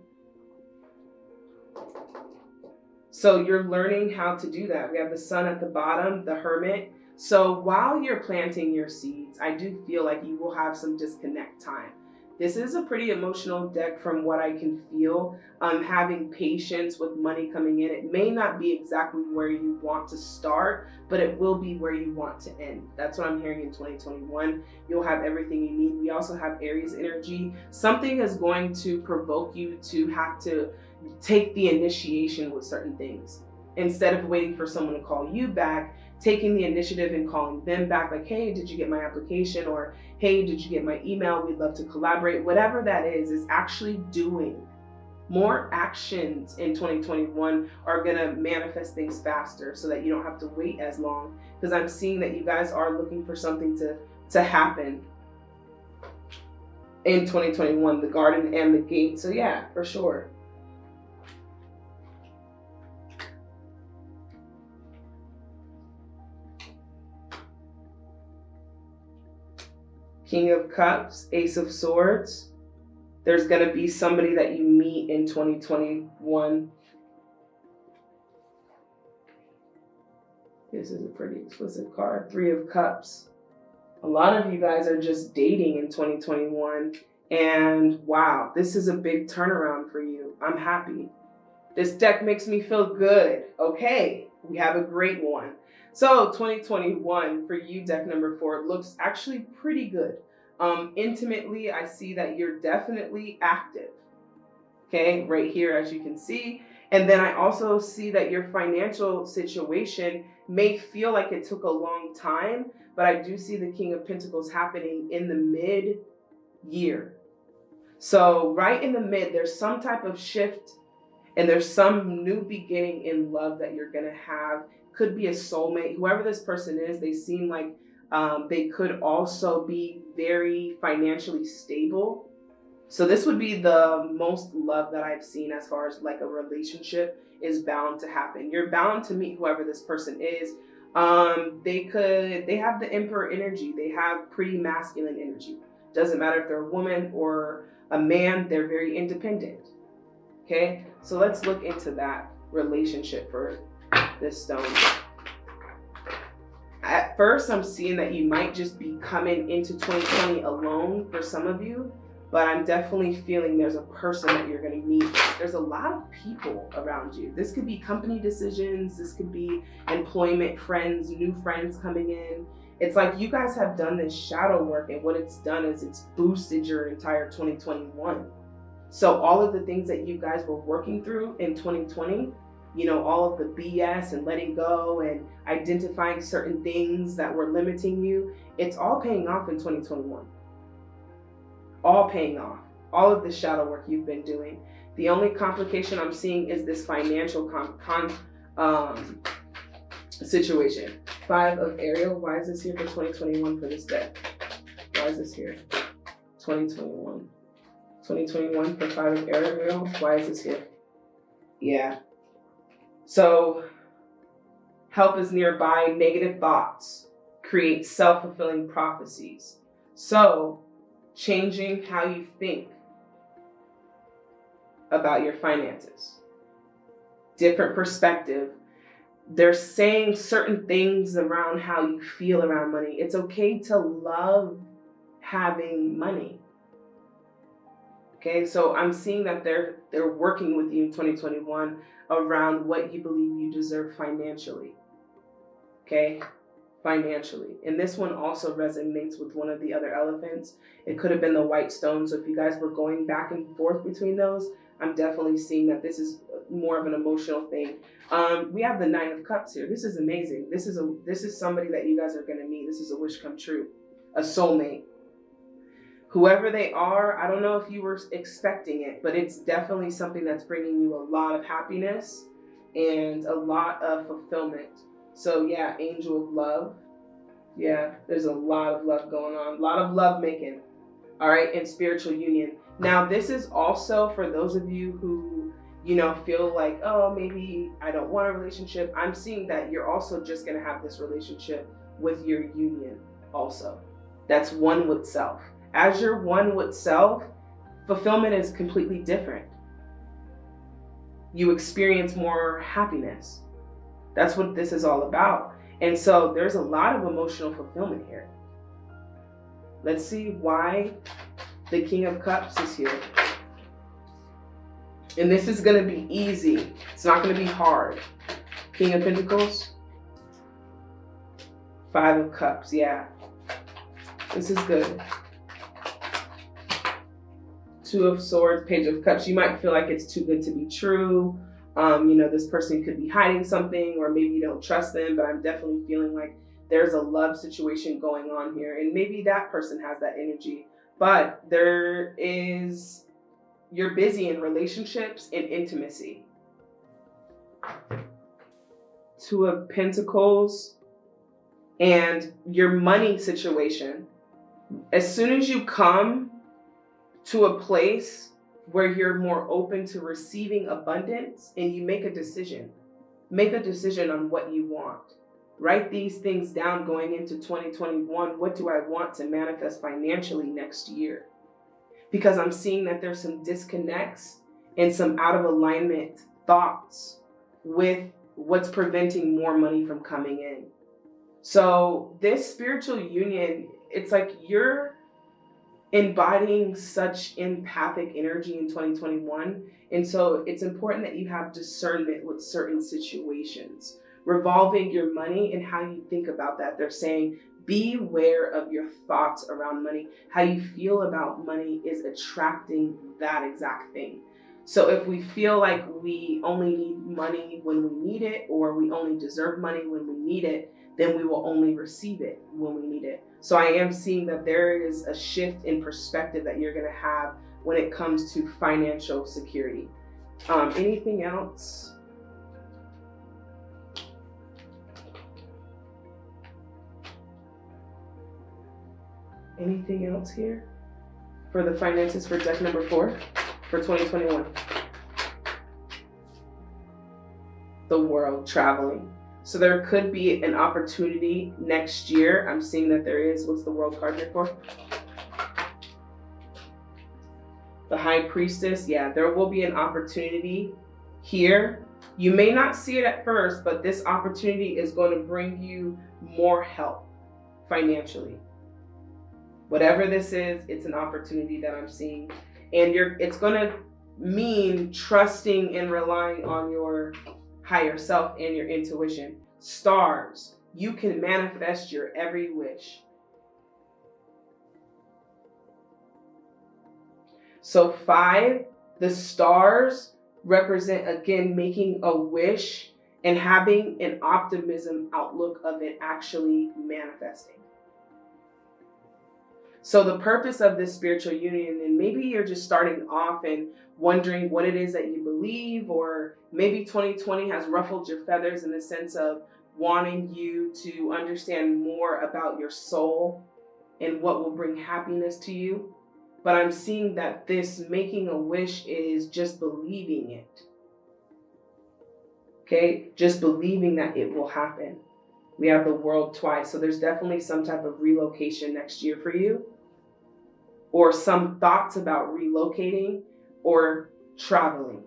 So you're learning how to do that. We have the Sun at the bottom, the Hermit. So while you're planting your seeds, I do feel like you will have some disconnect time. This is a pretty emotional deck from what I can feel. Having patience with money coming in. It may not be exactly where you want to start, but it will be where you want to end. That's what I'm hearing in 2021. You'll have everything you need. We also have Aries energy. Something is going to provoke you to have to take the initiation with certain things. Instead of waiting for someone to call you back, taking the initiative and calling them back, like, hey, did you get my application? Or, hey, did you get my email? We'd love to collaborate. Whatever that is actually doing. More actions in 2021 are gonna manifest things faster so that you don't have to wait as long. Because I'm seeing that you guys are looking for something to happen in 2021, the garden and the gate. So yeah, for sure. King of Cups, Ace of Swords. There's going to be somebody that you meet in 2021. This is a pretty explicit card. Three of Cups. A lot of you guys are just dating in 2021. And wow, this is a big turnaround for you. I'm happy. This deck makes me feel good. Okay, we have a great one. So 2021 for you, deck number 4, looks actually pretty good. Intimately, I see that you're definitely active. Okay, right here, as you can see. And then I also see that your financial situation may feel like it took a long time, but I do see the King of Pentacles happening in the mid-year. So right in the mid, there's some type of shift and there's some new beginning in love that you're going to have. Could be a soulmate. Whoever this person is, they seem like they could also be very financially stable. So this would be the most love that I've seen as far as like a relationship is bound to happen. You're bound to meet whoever this person is. They have the Emperor energy. They have pretty masculine energy. Doesn't matter if they're a woman or a man, they're very independent. Okay, so let's look into that relationship for this stone. At first, I'm seeing that you might just be coming into 2020 alone for some of you, but I'm definitely feeling there's a person that you're going to meet. There's a lot of people around you. This could be company decisions. This could be employment, friends, new friends coming in. It's like you guys have done this shadow work, and what it's done is it's boosted your entire 2021. So all of the things that you guys were working through in 2020, you know, all of the BS and letting go and identifying certain things that were limiting you, it's all paying off in 2021. All paying off. All of the shadow work you've been doing. The only complication I'm seeing is this financial situation. 5 of Ariel. Why is this here for 2021 for this deck? Why is this here? 2021. 2021 for 5 of Ariel. Why is this here? Yeah. So, help is nearby. Negative thoughts create self-fulfilling prophecies. So, changing how you think about your finances. Different perspective. They're saying certain things around how you feel around money. It's okay to love having money. Okay, so I'm seeing that they're working with you in 2021 around what you believe you deserve financially. Okay, financially. And this one also resonates with one of the other elephants. It could have been the white stone. So if you guys were going back and forth between those, I'm definitely seeing that this is more of an emotional thing. We have the 9 of Cups here. This is amazing. This is somebody that you guys are going to meet. This is a wish come true, a soulmate. Whoever they are, I don't know if you were expecting it, but it's definitely something that's bringing you a lot of happiness and a lot of fulfillment. So yeah, angel of love. Yeah, there's a lot of love going on, a lot of love making. All right, and spiritual union. Now, this is also for those of you who, you know, feel like, oh, maybe I don't want a relationship. I'm seeing that you're also just going to have this relationship with your union also. That's one with self. As you're one with self, fulfillment is completely different. You experience more happiness. That's what this is all about. And so there's a lot of emotional fulfillment here. Let's see why the King of Cups is here. And this is going to be easy. It's not going to be hard. King of Pentacles. 5 of Cups. Yeah. This is good. 2 of Swords. Page of Cups. You might feel like it's too good to be true. This person could be hiding something, or maybe you don't trust them, but I'm definitely feeling like there's a love situation going on here. And maybe that person has that energy. But you're busy in relationships and intimacy. 2 of Pentacles and your money situation. As soon as you come to a place where you're more open to receiving abundance and you make a decision on what you want. Write these things down going into 2021. What do I want to manifest financially next year? Because I'm seeing that there's some disconnects and some out of alignment thoughts with what's preventing more money from coming in. So this spiritual union, it's like you're embodying such empathic energy in 2021. And so it's important that you have discernment with certain situations revolving your money and how you think about that. They're saying, be aware of your thoughts around money. How you feel about money is attracting that exact thing. So if we feel like we only need money when we need it, or we only deserve money when we need it, then we will only receive it when we need it. So I am seeing that there is a shift in perspective that you're going to have when it comes to financial security. Anything else? Anything else here for the finances for deck number 4 for 2021? The World, traveling. So there could be an opportunity next year. I'm seeing that there is. What's the World card here for? The High Priestess. Yeah, there will be an opportunity here. You may not see it at first, but this opportunity is going to bring you more help financially. Whatever this is, it's an opportunity that I'm seeing. And it's going to mean trusting and relying on your higher self and your intuition. Stars, you can manifest your every wish. So 5, the stars represent, again, making a wish and having an optimism outlook of it actually manifesting. So the purpose of this spiritual union, and maybe you're just starting off and wondering what it is that you believe, or maybe 2020 has ruffled your feathers in the sense of wanting you to understand more about your soul and what will bring happiness to you. But I'm seeing that this making a wish is just believing it. Okay, just believing that it will happen. We have the World twice, so there's definitely some type of relocation next year for you, or some thoughts about relocating or traveling.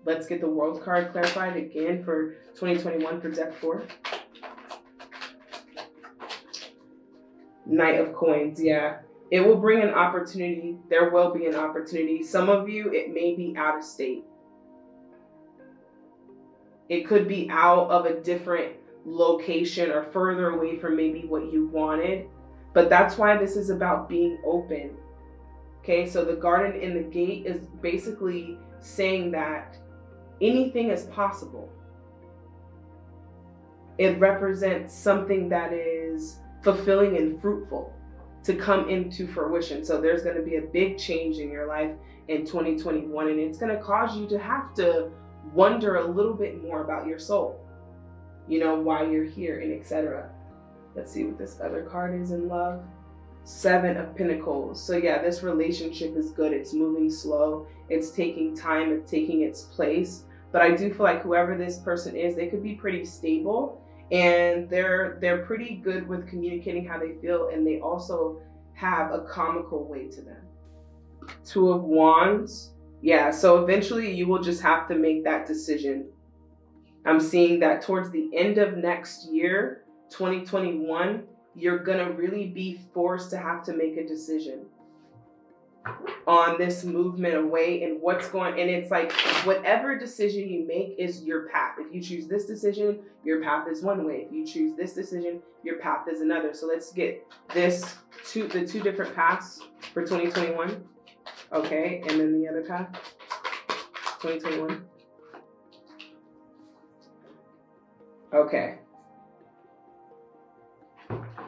Let's get the World card clarified again for 2021 for deck 4. Knight of Coins, yeah. It will bring an opportunity. There will be an opportunity. Some of you, it may be out of state. It could be out of a different location or further away from maybe what you wanted. But that's why this is about being open. Okay, so the garden in the gate is basically saying that anything is possible. It represents something that is fulfilling and fruitful to come into fruition. So there's going to be a big change in your life in 2021, and it's going to cause you to have to wonder a little bit more about your soul, why you're here, and etc. Let's see what this other card is in love. 7 of Pentacles. So yeah, this relationship is good. It's moving slow. It's taking time. It's taking its place. But I do feel like whoever this person is, they could be pretty stable, and they're pretty good with communicating how they feel, and they also have a comical way to them. 2 of Wands. Yeah, so eventually you will just have to make that decision. I'm seeing that towards the end of next year, 2021, you're gonna really be forced to have to make a decision on this movement away and what's going, and it's like whatever decision you make is your path. If you choose this decision, your path is one way. If you choose this decision, your path is another. So let's get the two different paths for 2021. Okay, and then the other path, 2021. Okay.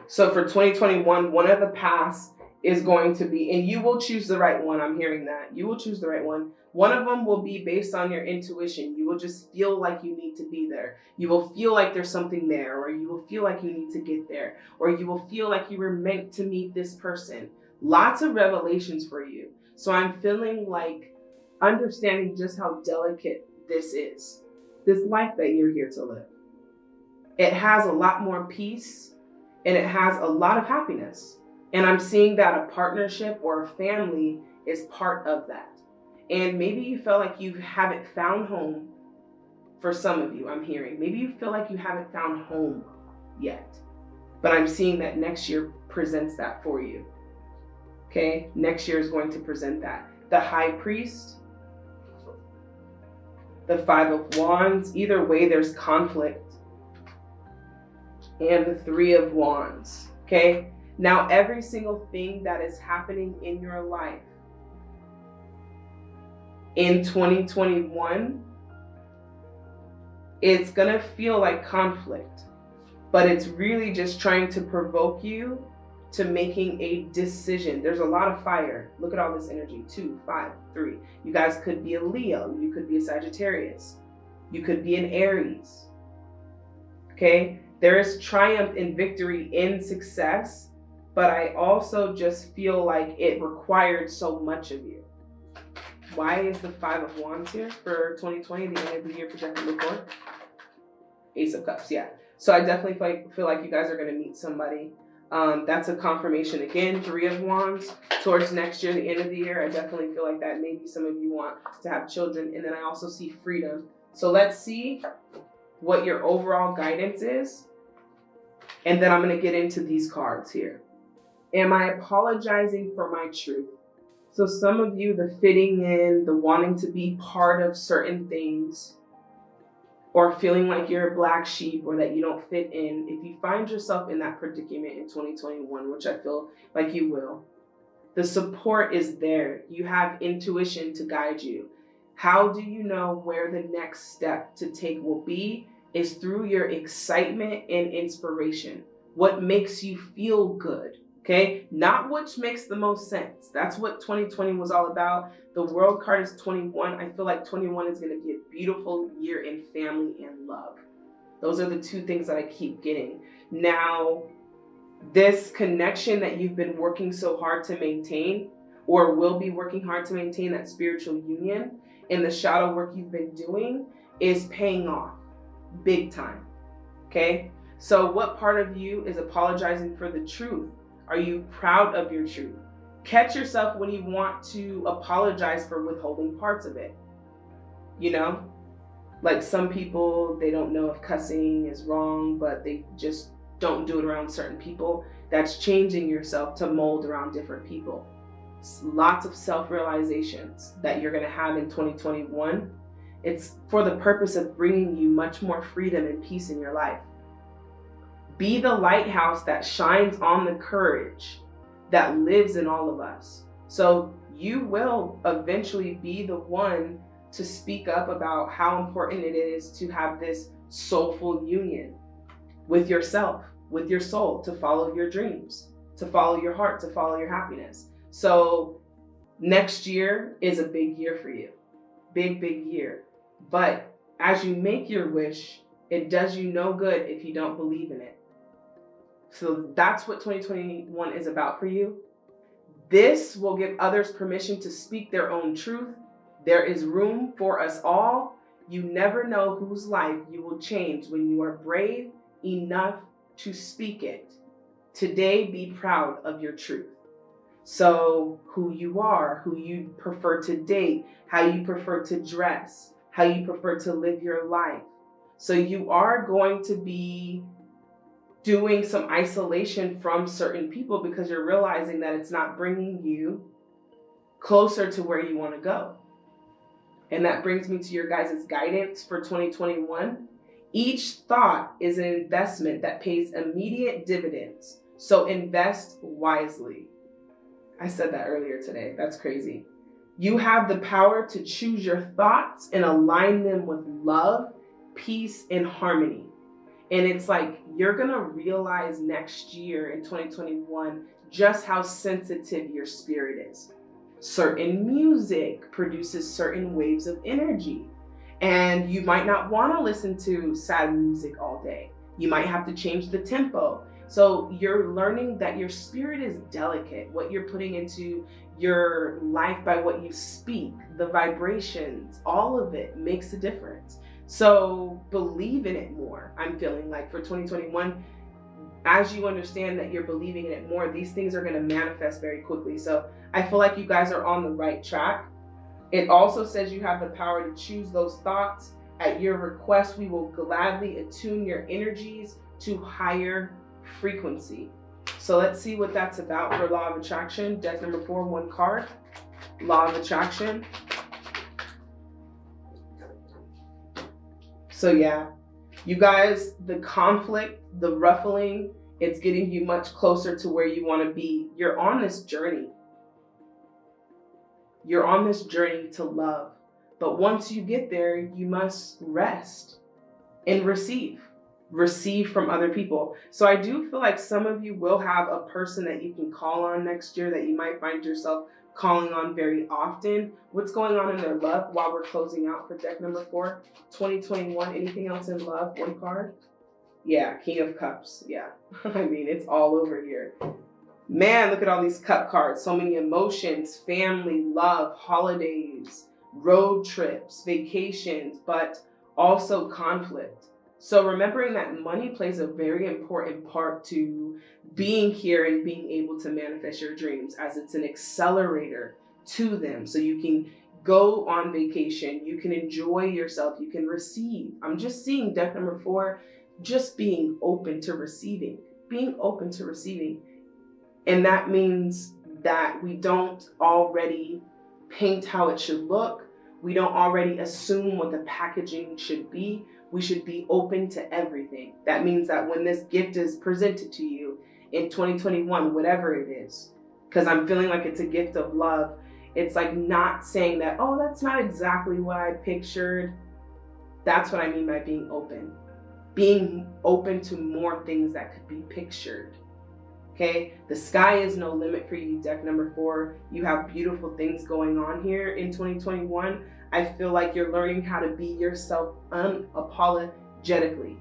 So for 2021, one of the paths is going to be, and you will choose the right one. I'm hearing that. You will choose the right one. One of them will be based on your intuition. You will just feel like you need to be there. You will feel like there's something there, or you will feel like you need to get there, or you will feel like you were meant to meet this person. Lots of revelations for you. So I'm feeling like understanding just how delicate this is, this life that you're here to live. It has a lot more peace and it has a lot of happiness. And I'm seeing that a partnership or a family is part of that. And maybe you feel like you haven't found home for some of you, I'm hearing. Maybe you feel like you haven't found home yet. But I'm seeing that next year presents that for you. Okay? Next year is going to present that. The High Priest, the Five of Wands, either way there's conflict. And the Three of Wands. Okay? Now, every single thing that is happening in your life in 2021, it's going to feel like conflict, but it's really just trying to provoke you to making a decision. There's a lot of fire. Look at all this energy. 2, 5, 3. You guys could be a Leo. You could be a Sagittarius. You could be an Aries. Okay? There is triumph and victory in success, but I also just feel like it required so much of you. Why is the Five of Wands here for 2020, the end of the year projected report? Ace of Cups, yeah. So I definitely feel like you guys are going to meet somebody. That's a confirmation again. Three of Wands towards next year, the end of the year. I definitely feel like that maybe some of you want to have children. And then I also see freedom. So let's see what your overall guidance is. And then I'm going to get into these cards here. Am I apologizing for my truth? So some of you, the fitting in, the wanting to be part of certain things, or feeling like you're a black sheep or that you don't fit in, if you find yourself in that predicament in 2021, which I feel like you will, the support is there. You have intuition to guide you. How do you know where the next step to take will be? Is through your excitement and inspiration. What makes you feel good, okay? Not which makes the most sense. That's what 2020 was all about. The World card is 21. I feel like 21 is gonna be a beautiful year in family and love. Those are the two things that I keep getting. Now, this connection that you've been working so hard to maintain, or will be working hard to maintain, that spiritual union, and the shadow work you've been doing is paying off. Big time. Okay? So what part of you is apologizing for the truth? Are you proud of your truth? Catch yourself when you want to apologize for withholding parts of it. You know? Like some people, they don't know if cussing is wrong, but they just don't do it around certain people. That's changing yourself to mold around different people. Lots of self-realizations that you're going to have in 2021. It's for the purpose of bringing you much more freedom and peace in your life. Be the lighthouse that shines on the courage that lives in all of us. So you will eventually be the one to speak up about how important it is to have this soulful union with yourself, with your soul, to follow your dreams, to follow your heart, to follow your happiness. So next year is a big year for you. Big, big year. But as you make your wish, it does you no good if you don't believe in it. So that's what 2021 is about for you. This will give others permission to speak their own truth. There is room for us all. You never know whose life you will change when you are brave enough to speak it. Today, be proud of your truth. So who you are, who you prefer to date, how you prefer to dress, how you prefer to live your life. So you are going to be doing some isolation from certain people because you're realizing that it's not bringing you closer to where you want to go. And that brings me to your guys' guidance for 2021. Each thought is an investment that pays immediate dividends. So invest wisely. I said that earlier today. That's crazy. You have the power to choose your thoughts and align them with love, peace, and harmony. And it's like you're going to realize next year in 2021 just how sensitive your spirit is. Certain music produces certain waves of energy. And you might not want to listen to sad music all day. You might have to change the tempo. So you're learning that your spirit is delicate. What you're putting into your life by what you speak, the vibrations, all of it makes a difference. So believe in it more. I'm feeling like for 2021, as you understand that you're believing in it more, these things are going to manifest very quickly. So I feel like you guys are on the right track. It also says you have the power to choose those thoughts. At your request, we will gladly attune your energies to higher frequency. So let's see what that's about for Law of Attraction. Deck number 4, 1 card. Law of Attraction. So yeah, you guys, the conflict, the ruffling, it's getting you much closer to where you want to be. You're on this journey. You're on this journey to love. But once you get there, you must rest and receive. Receive from other people. So I do feel like some of you will have a person that you can call on next year that you might find yourself calling on very often. What's going on in their love while we're closing out for deck number 4, 2021? Anything else in love? 1 card? Yeah, King of Cups. Yeah, I mean, it's all over here. Man, look at all these cup cards. So many emotions, family, love, holidays, road trips, vacations, but also conflict. So remembering that money plays a very important part to being here and being able to manifest your dreams, as it's an accelerator to them. So you can go on vacation, you can enjoy yourself, you can receive. I'm just seeing deck number 4, just being open to receiving, being open to receiving. And that means that we don't already paint how it should look. We don't already assume what the packaging should be. We should be open to everything. That means that when this gift is presented to you in 2021, whatever it is, because I'm feeling like it's a gift of love, it's like not saying that, oh, that's not exactly what I pictured. That's what I mean by being open. Being open to more things that could be pictured. Okay, the sky is no limit for you, deck number 4. You have beautiful things going on here in 2021. I feel like you're learning how to be yourself unapologetically.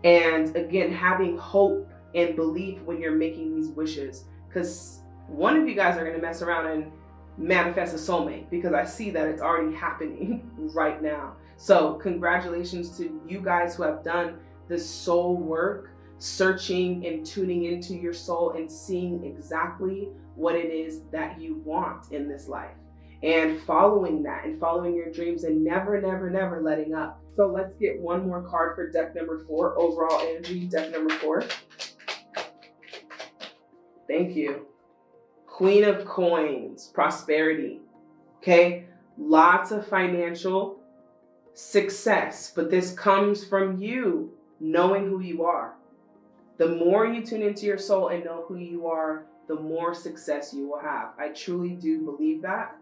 And again, having hope and belief when you're making these wishes. Because one of you guys are going to mess around and manifest a soulmate, because I see that it's already happening right now. So congratulations to you guys who have done this soul work, searching and tuning into your soul and seeing exactly what it is that you want in this life, and following that and following your dreams and never, never, never letting up. So let's get one more card for deck number 4, overall energy, deck number 4. Thank you. Queen of Coins, prosperity. Okay, lots of financial success, but this comes from you knowing who you are. The more you tune into your soul and know who you are, the more success you will have. I truly do believe that.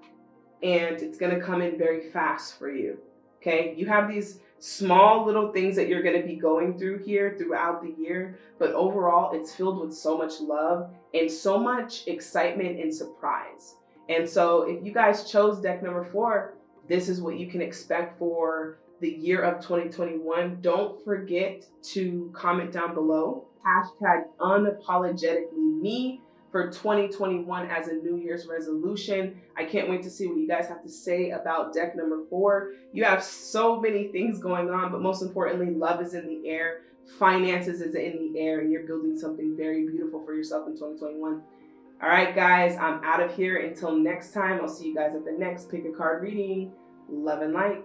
And it's going to come in very fast for you. Okay? You have these small little things that you're going to be going through here throughout the year, but overall it's filled with so much love and so much excitement and surprise. And so if you guys chose deck number 4, this is what you can expect for the year of 2021. Don't forget to comment down below, hashtag unapologetically me for 2021 as a New Year's resolution. I can't wait to see what you guys have to say about deck number 4. You have so many things going on, but most importantly, love is in the air, finances is in the air, and you're building something very beautiful for yourself in 2021. All right, guys, I'm out of here. Until next time, I'll see you guys at the next Pick a Card reading. Love and light.